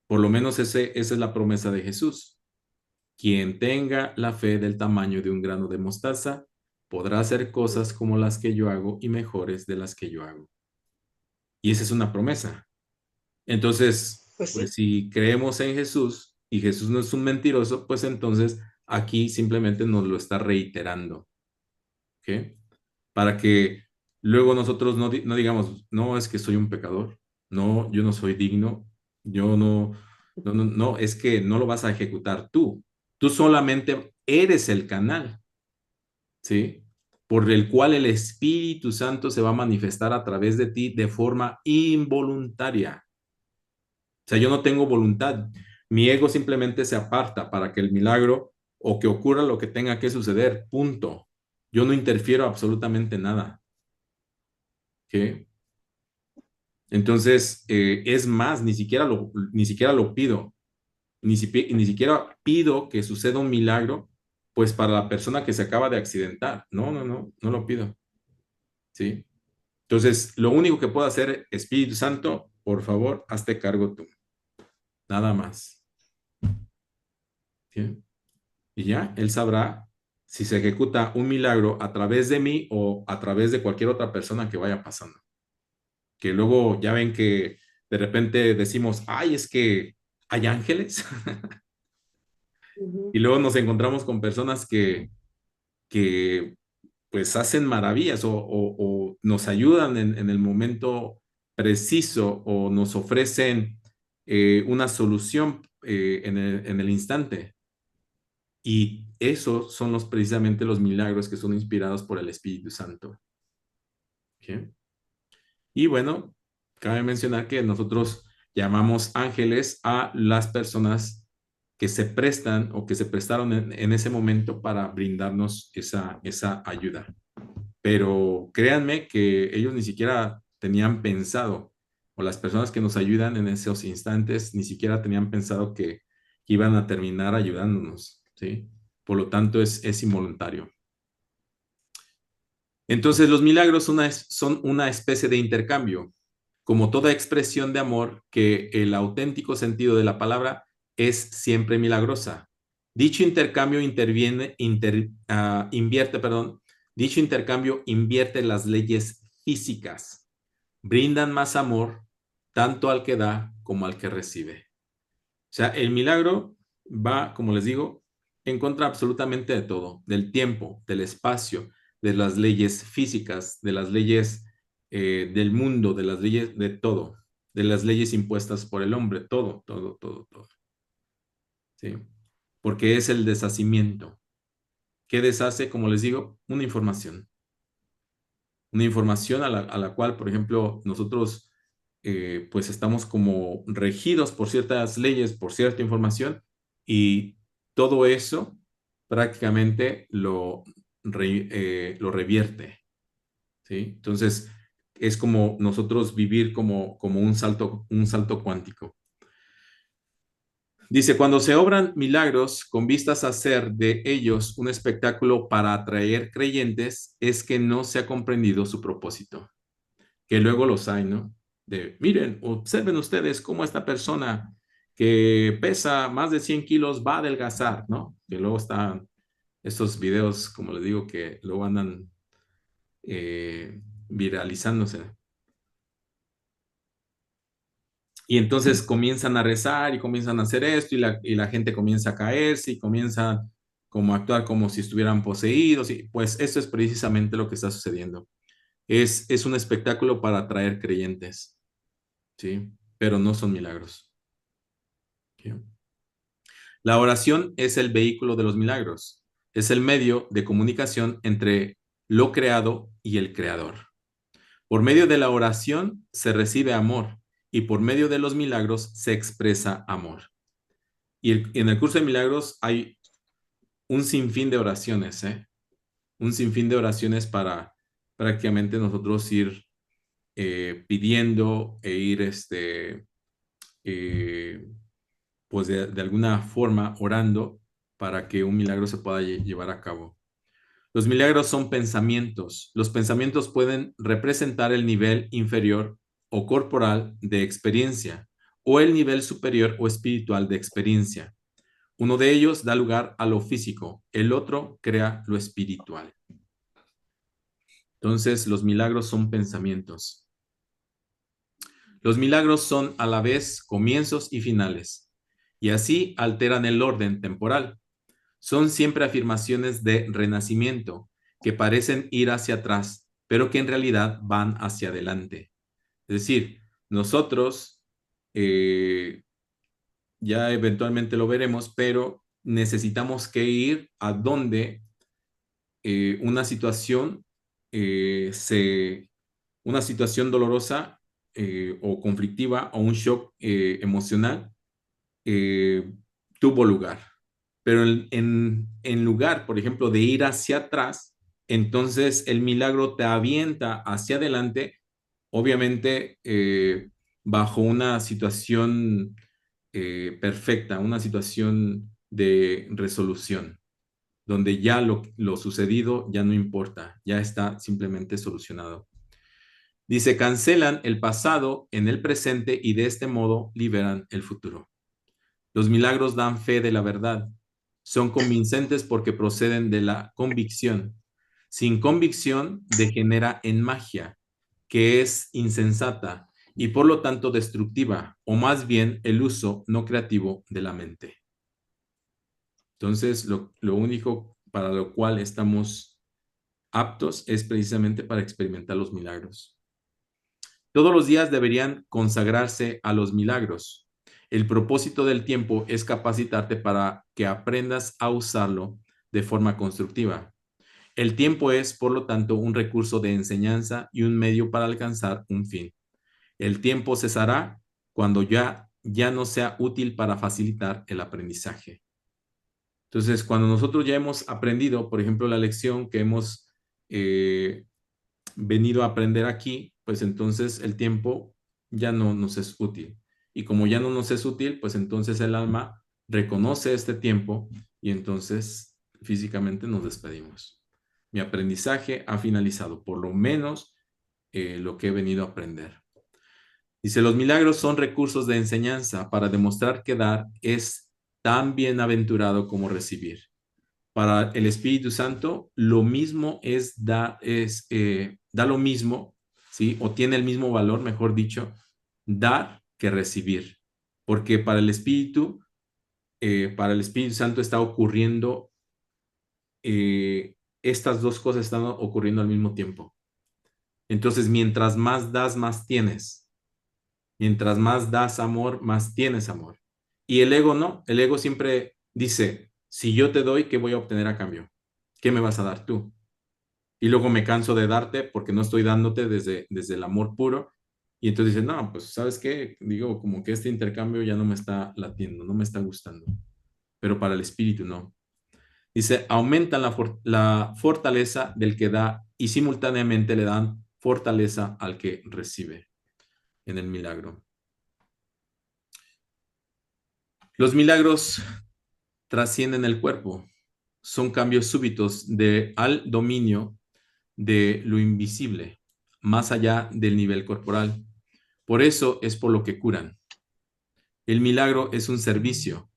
Por lo menos esa es la promesa de Jesús. Quien tenga la fe del tamaño de un grano de mostaza, podrá hacer cosas como las que yo hago y mejores de las que yo hago. Y esa es una promesa. Entonces, Pues sí. pues si creemos en Jesús y Jesús no es un mentiroso, pues entonces aquí simplemente nos lo está reiterando. ¿Ok? Para que luego nosotros no digamos, no, es que soy un pecador, no, yo no soy digno, yo no, es que no lo vas a ejecutar tú. Tú solamente eres el canal, ¿sí? Por el cual el Espíritu Santo se va a manifestar a través de ti de forma involuntaria. O sea, yo no tengo voluntad. Mi ego simplemente se aparta para que el milagro o que ocurra lo que tenga que suceder. Punto. Yo no interfiero absolutamente nada. ¿Okay? Entonces, es más, ni siquiera lo pido. Ni siquiera pido que suceda un milagro, pues para la persona que se acaba de accidentar. No lo pido. ¿Sí? Entonces, lo único que puedo hacer, Espíritu Santo, por favor, hazte cargo tú. Nada más. ¿Sí? Y ya, Él sabrá si se ejecuta un milagro a través de mí o a través de cualquier otra persona que vaya pasando. Que luego ya ven que de repente decimos, ay, es que hay ángeles. Y luego nos encontramos con personas que pues hacen maravillas o nos ayudan en el momento preciso o nos ofrecen una solución en el instante. Y esos son precisamente los milagros que son inspirados por el Espíritu Santo. ¿Okay? Y bueno, cabe mencionar que nosotros llamamos ángeles a las personas que se prestan o que se prestaron en ese momento para brindarnos esa ayuda. Pero créanme que ellos ni siquiera tenían pensado, o las personas que nos ayudan en esos instantes ni siquiera tenían pensado que iban a terminar ayudándonos, ¿sí? Por lo tanto, es involuntario. Entonces, los milagros son una especie de intercambio, como toda expresión de amor, que el auténtico sentido de la palabra es siempre milagrosa. Dicho intercambio dicho intercambio invierte las leyes físicas, brindan más amor tanto al que da como al que recibe. O sea, el milagro va, como les digo, en contra absolutamente de todo, del tiempo, del espacio, de las leyes físicas, de las leyes del mundo, de las leyes de todo, de las leyes impuestas por el hombre, todo, todo, todo, todo. ¿Sí? Porque es el deshacimiento. ¿Qué deshace? Como les digo, una información. Una información a la cual, por ejemplo, nosotros pues estamos como regidos por ciertas leyes, por cierta información, y todo eso prácticamente lo revierte, ¿sí? Entonces, es como nosotros vivir como un salto cuántico. Dice, cuando se obran milagros con vistas a hacer de ellos un espectáculo para atraer creyentes, es que no se ha comprendido su propósito. Que luego los hay, ¿no? De, miren, observen ustedes cómo esta persona que pesa más de 100 kilos va a adelgazar, ¿no? Que luego están estos videos, como les digo, que luego andan viralizándose. Y entonces comienzan a rezar y comienzan a hacer esto y la gente comienza a caerse y comienzan como a actuar como si estuvieran poseídos. Y pues eso es precisamente lo que está sucediendo. Es un espectáculo para atraer creyentes, ¿sí? Pero no son milagros. ¿Sí? La oración es el vehículo de los milagros. Es el medio de comunicación entre lo creado y el creador. Por medio de la oración se recibe amor y por medio de los milagros se expresa amor. Y en el curso de milagros hay un sinfín de oraciones, ¿eh? Un sinfín de oraciones para prácticamente nosotros ir pidiendo e ir pues de alguna forma orando para que un milagro se pueda llevar a cabo. Los milagros son pensamientos. Los pensamientos pueden representar el nivel inferior o corporal de experiencia o el nivel superior o espiritual de experiencia. Uno de ellos da lugar a lo físico, el otro crea lo espiritual. Entonces, los milagros son pensamientos. Los milagros son a la vez comienzos y finales, y así alteran el orden temporal. Son siempre afirmaciones de renacimiento que parecen ir hacia atrás, pero que en realidad van hacia adelante. Es decir, nosotros ya eventualmente lo veremos, pero necesitamos que ir a donde una situación una situación dolorosa o conflictiva o un shock emocional tuvo lugar. Pero en lugar, por ejemplo, de ir hacia atrás, entonces el milagro te avienta hacia adelante, obviamente bajo una situación perfecta, una situación de resolución, donde ya lo sucedido ya no importa, ya está simplemente solucionado. Dice, cancelan el pasado en el presente y de este modo liberan el futuro. Los milagros dan fe de la verdad. Son convincentes porque proceden de la convicción. Sin convicción degenera en magia, que es insensata y por lo tanto destructiva, o más bien el uso no creativo de la mente. Entonces, lo único para lo cual estamos aptos es precisamente para experimentar los milagros. Todos los días deberían consagrarse a los milagros. El propósito del tiempo es capacitarte para que aprendas a usarlo de forma constructiva. El tiempo es, por lo tanto, un recurso de enseñanza y un medio para alcanzar un fin. El tiempo cesará cuando ya no sea útil para facilitar el aprendizaje. Entonces, cuando nosotros ya hemos aprendido, por ejemplo, la lección que hemos venido a aprender aquí, pues entonces el tiempo ya no nos es útil. Y como ya no nos es útil, pues entonces el alma reconoce este tiempo y entonces físicamente nos despedimos. Mi aprendizaje ha finalizado, por lo menos lo que he venido a aprender. Dice, los milagros son recursos de enseñanza para demostrar que dar es tan bienaventurado como recibir. Para el Espíritu Santo, lo mismo da lo mismo, ¿sí? O tiene el mismo valor, mejor dicho, dar que recibir. Porque para el Espíritu Santo está ocurriendo, estas dos cosas están ocurriendo al mismo tiempo. Entonces, mientras más das, más tienes. Mientras más das amor, más tienes amor. Y el ego no, el ego siempre dice, si yo te doy, ¿qué voy a obtener a cambio? ¿Qué me vas a dar tú? Y luego me canso de darte porque no estoy dándote desde el amor puro. Y entonces dices, no, pues ¿sabes qué? Digo, como que este intercambio ya no me está latiendo, no me está gustando. Pero para el espíritu no. Dice, aumentan la fortaleza del que da y simultáneamente le dan fortaleza al que recibe en el milagro. Los milagros trascienden el cuerpo. Son cambios súbitos al dominio de lo invisible, más allá del nivel corporal. Por eso es por lo que curan. El milagro es un servicio.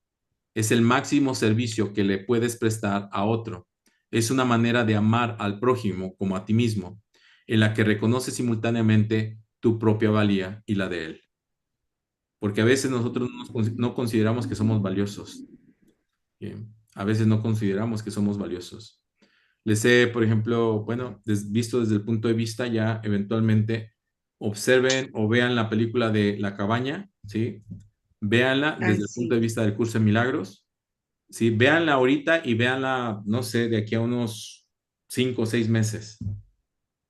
Es el máximo servicio que le puedes prestar a otro. Es una manera de amar al prójimo como a ti mismo, en la que reconoces simultáneamente tu propia valía y la de él. Porque a veces nosotros no consideramos que somos valiosos. Bien. A veces no consideramos que somos valiosos. Les he, por ejemplo, bueno, visto desde el punto de vista ya eventualmente observen o vean la película de La Cabaña, ¿sí? Véanla Ay, desde el punto sí. de vista del curso de milagros, ¿sí? Véanla ahorita y véanla, no sé, de aquí a unos 5 o 6 meses,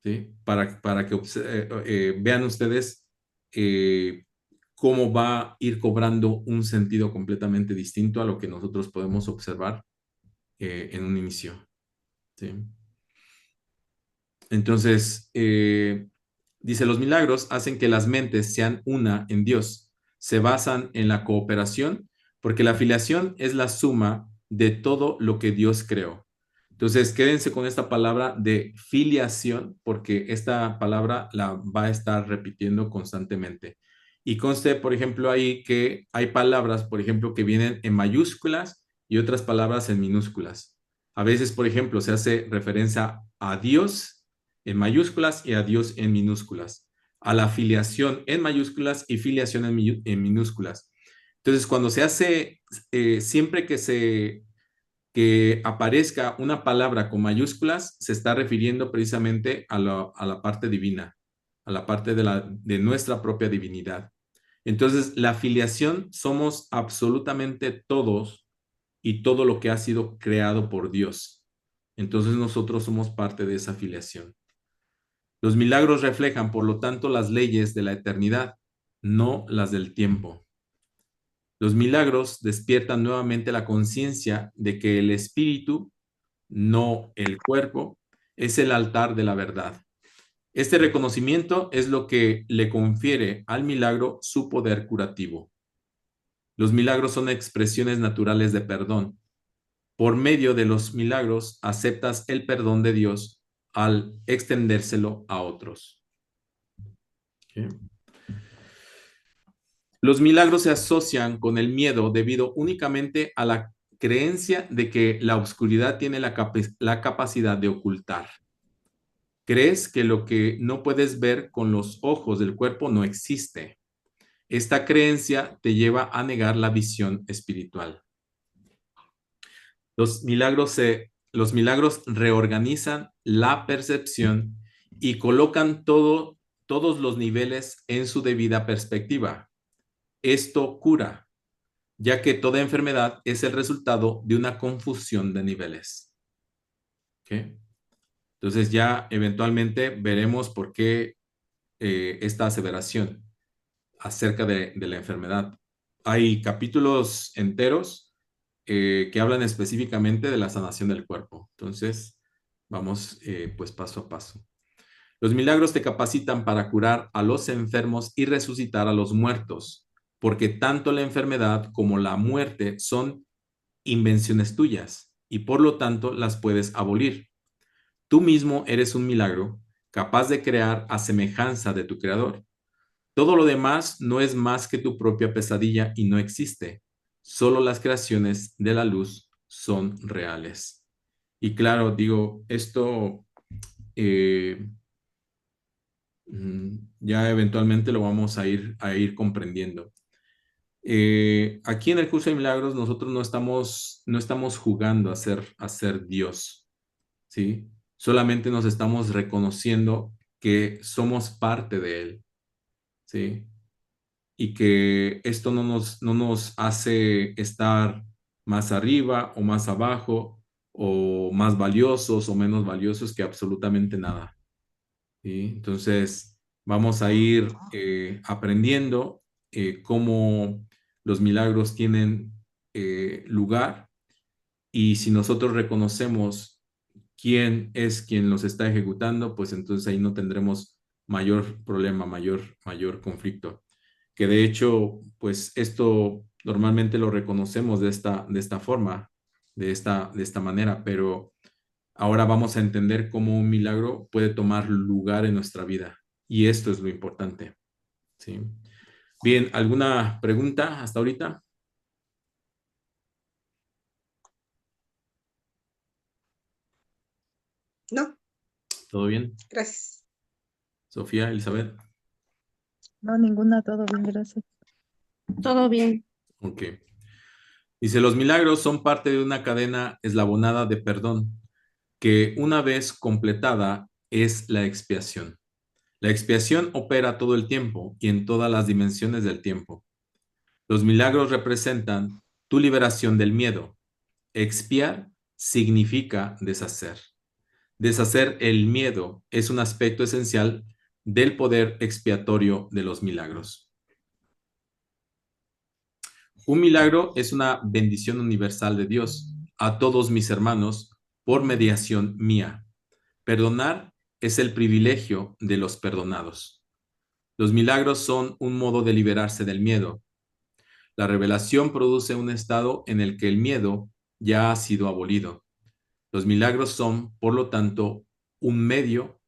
¿sí? Para que vean ustedes eh, cómo va a ir cobrando un sentido completamente distinto a lo que nosotros podemos observar en un inicio, ¿sí? Entonces, dice, los milagros hacen que las mentes sean una en Dios. Se basan en la cooperación, porque la filiación es la suma de todo lo que Dios creó. Entonces, quédense con esta palabra de filiación, porque esta palabra la va a estar repitiendo constantemente. Y conste, por ejemplo, ahí que hay palabras, por ejemplo, que vienen en mayúsculas y otras palabras en minúsculas. A veces, por ejemplo, se hace referencia a Dios en mayúsculas y a Dios en minúsculas, a la filiación en mayúsculas y filiación en minúsculas. Entonces, cuando se hace, siempre que aparezca una palabra con mayúsculas, se está refiriendo precisamente a la parte divina, a la parte de nuestra propia divinidad. Entonces, la filiación somos absolutamente todos y todo lo que ha sido creado por Dios. Entonces, nosotros somos parte de esa filiación. Los milagros reflejan, por lo tanto, las leyes de la eternidad, no las del tiempo. Los milagros despiertan nuevamente la conciencia de que el espíritu, no el cuerpo, es el altar de la verdad. Este reconocimiento es lo que le confiere al milagro su poder curativo. Los milagros son expresiones naturales de perdón. Por medio de los milagros aceptas el perdón de Dios al extendérselo a otros. ¿Okay? Los milagros se asocian con el miedo debido únicamente a la creencia de que la oscuridad tiene la capacidad de ocultar. Crees que lo que no puedes ver con los ojos del cuerpo no existe. Esta creencia te lleva a negar la visión espiritual. Los milagros reorganizan la percepción y colocan todos los niveles en su debida perspectiva. Esto cura, ya que toda enfermedad es el resultado de una confusión de niveles. ¿Okay? Entonces ya eventualmente veremos por qué esta aseveración. acerca de la enfermedad. Hay capítulos enteros que hablan específicamente de la sanación del cuerpo. Entonces, vamos pues paso a paso. Los milagros te capacitan para curar a los enfermos y resucitar a los muertos, porque tanto la enfermedad como la muerte son invenciones tuyas y por lo tanto las puedes abolir. Tú mismo eres un milagro, capaz de crear a semejanza de tu creador. Todo lo demás no es más que tu propia pesadilla y no existe. Solo las creaciones de la luz son reales. Y claro, digo, esto eh, ya eventualmente lo vamos a ir comprendiendo. Aquí en el curso de milagros nosotros no estamos jugando a ser Dios, ¿sí? Solamente nos estamos reconociendo que somos parte de Él, ¿sí? Y que esto no nos hace estar más arriba o más abajo o más valiosos o menos valiosos que absolutamente nada, ¿sí? Entonces, vamos a ir aprendiendo cómo los milagros tienen lugar y si nosotros reconocemos quién es quien los está ejecutando, pues entonces ahí no tendremos mayor problema, mayor conflicto. Que de hecho, pues esto normalmente lo reconocemos de esta forma, de esta manera, pero ahora vamos a entender cómo un milagro puede tomar lugar en nuestra vida. Y esto es lo importante, ¿sí? Bien, ¿alguna pregunta hasta ahorita? No, ¿Todo bien? gracias. Sofía, Elizabeth. No, ninguna, todo bien, gracias. Todo bien. Ok. Dice, los milagros son parte de una cadena eslabonada de perdón, que una vez completada es la expiación. La expiación opera todo el tiempo y en todas las dimensiones del tiempo. Los milagros representan tu liberación del miedo. Expiar significa deshacer. Deshacer el miedo es un aspecto esencial del poder expiatorio de los milagros. Un milagro es una bendición universal de Dios a todos mis hermanos por mediación mía. Perdonar es el privilegio de los perdonados. Los milagros son un modo de liberarse del miedo. La revelación produce un estado en el que el miedo ya ha sido abolido. Los milagros son, por lo tanto, un medio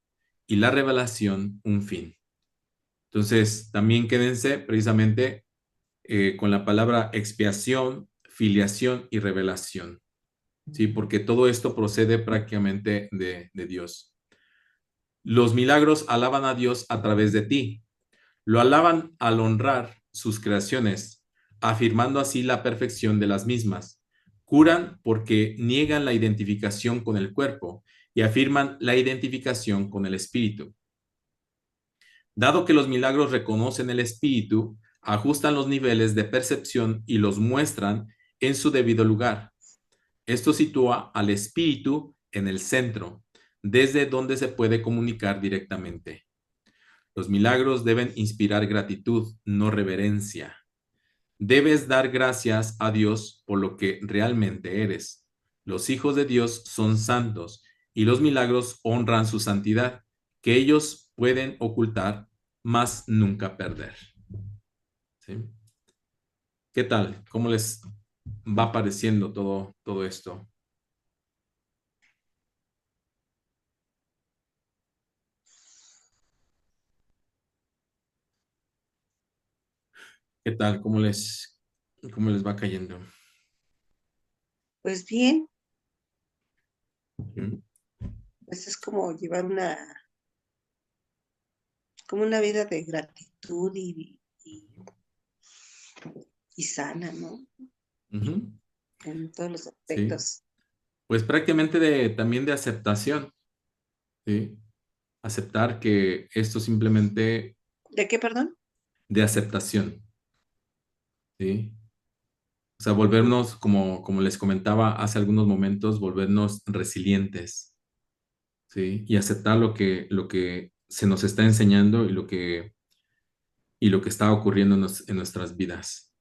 y la revelación un fin. Entonces, también quédense precisamente con la palabra expiación, filiación y revelación, ¿sí? Porque todo esto procede prácticamente de Dios. Los milagros alaban a Dios a través de ti. Lo alaban al honrar sus creaciones, afirmando así la perfección de las mismas. Curan porque niegan la identificación con el cuerpo y afirman la identificación con el espíritu. Dado que los milagros reconocen el espíritu, ajustan los niveles de percepción y los muestran en su debido lugar. Esto sitúa al espíritu en el centro, desde donde se puede comunicar directamente. Los milagros deben inspirar gratitud, no reverencia. Debes dar gracias a Dios por lo que realmente eres. Los hijos de Dios son santos y los milagros honran su santidad, que ellos pueden ocultar, mas nunca perder. ¿Sí? ¿Qué tal? ¿Cómo les va pareciendo todo esto? ¿Qué tal? Cómo les va cayendo? Pues bien, ¿Sí? pues es como llevar como una vida de gratitud y sana, ¿no? Ujú. En todos los Sí. aspectos. Pues prácticamente también de aceptación, ¿sí? Aceptar que esto simplemente ¿De qué, perdón? de aceptación, ¿sí? O sea, volvernos, como les comentaba hace algunos momentos, volvernos resilientes, ¿sí? Y aceptar lo que se nos está enseñando y y lo que está ocurriendo en nuestras vidas.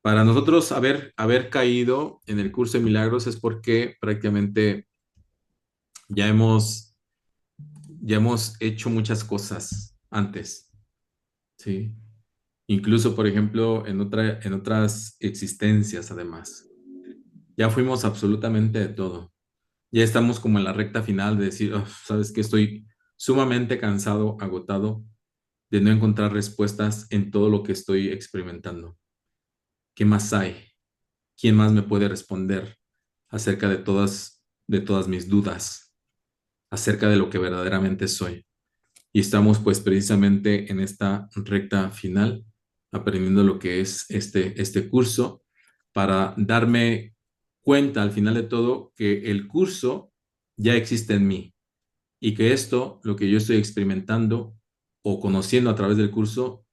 Para nosotros haber caído en el curso de milagros es porque prácticamente ya hemos hecho muchas cosas antes, ¿sí? Incluso, por ejemplo, en otras existencias, además. Ya fuimos absolutamente de todo. Ya estamos como en la recta final de decir, "Oh, ¿sabes qué? Estoy sumamente cansado, agotado de no encontrar respuestas en todo lo que estoy experimentando. ¿Qué más hay? ¿Quién más me puede responder acerca de todas mis dudas, acerca de lo que verdaderamente soy? Y estamos pues precisamente en esta recta final, aprendiendo lo que es este curso, para darme cuenta al final de todo que el curso ya existe en mí y que esto, lo que yo estoy experimentando o conociendo a través del curso,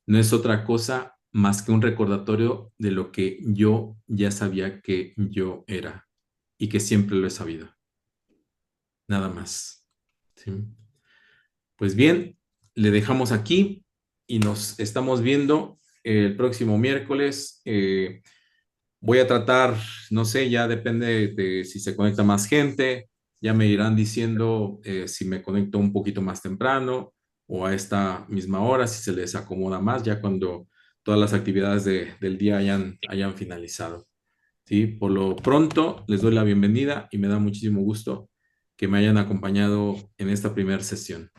no es otra cosa más que un recordatorio de lo que yo ya sabía que yo era y que siempre lo he sabido. Nada más. ¿Sí? Pues bien, le dejamos aquí y nos estamos viendo el próximo miércoles. Voy a tratar, no sé, ya depende de si se conecta más gente, ya me irán diciendo si me conecto un poquito más temprano o a esta misma hora, si se les acomoda más, ya cuando todas las actividades del día hayan finalizado. ¿Sí? Por lo pronto, les doy la bienvenida y me da muchísimo gusto que me hayan acompañado en esta primera sesión.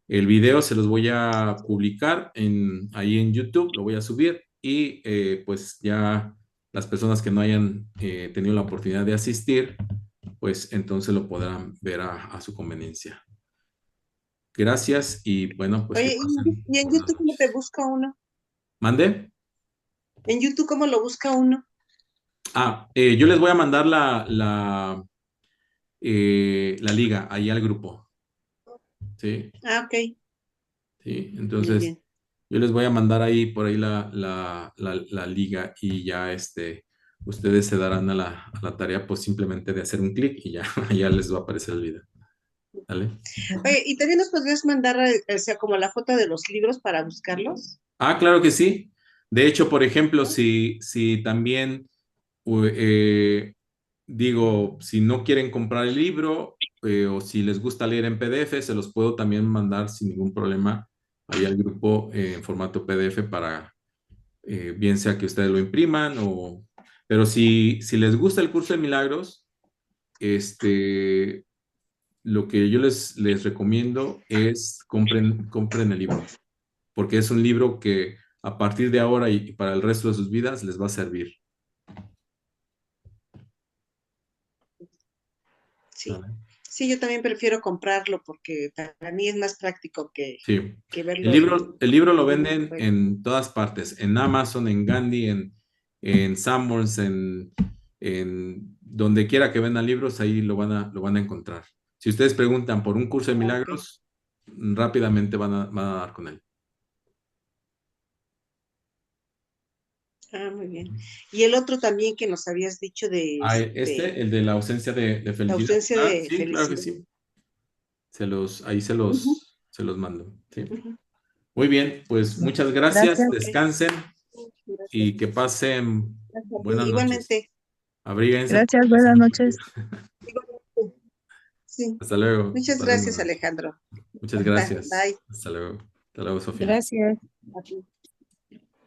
El video se los voy a publicar ahí en YouTube, lo voy a subir y pues ya las personas que no hayan tenido la oportunidad de asistir, pues entonces lo podrán ver a su conveniencia. Gracias y bueno, pues que Oye, pasen ¿y en buenas YouTube cómo te noches. busca uno? ¿Mande? ¿En YouTube cómo lo busca uno? Yo les voy a mandar la liga ahí al grupo. ¿Sí? Ah, ok, ¿Sí? muy Entonces, bien. yo les voy a mandar ahí por ahí la liga y ya ustedes se darán a la tarea pues simplemente de hacer un clic y ya, ya les va a aparecer el video. ¿Vale? Oye, ¿y también nos podrías mandar, o sea, como la foto de los libros para buscarlos? Claro que sí. De hecho, por ejemplo, ¿No? si también digo, si no quieren comprar el libro o si les gusta leer en PDF, se los puedo también mandar sin ningún problema ahí al grupo en formato PDF para bien sea que ustedes lo impriman pero si les gusta el curso de milagros, lo que yo les recomiendo es compren el libro, porque es un libro que a partir de ahora y para el resto de sus vidas les va a servir. Sí. ¿Vale? Sí, yo también prefiero comprarlo porque para mí es más práctico Sí. que El verlo libro, el libro lo en una venden novela. en todas partes, en Amazon, en Gandhi, en Sanborns, en donde quiera que vendan libros, ahí lo van a encontrar. Si ustedes preguntan por un curso de Ah, ok. milagros, rápidamente van a dar con él. Ah, muy bien. Y el otro también que nos habías dicho de El de la ausencia de la felicidad. ausencia de Sí, claro que felicidad. sí. Ahí Ujú, se los mando. ¿Sí? ujú. Muy bien, pues muchas gracias, Gracias. Ok, descansen gracias. y que pasen Gracias a ti. buenas noches. Igualmente, Abríguense porque Gracias, hace buenas mucho noches. frío. igualmente. Sí. Hasta luego, que Muchas pasen gracias, buenas noches. Alejandro. Muchas gracias. Bye. Hasta luego. Hasta luego, Sofía. Gracias. A ti.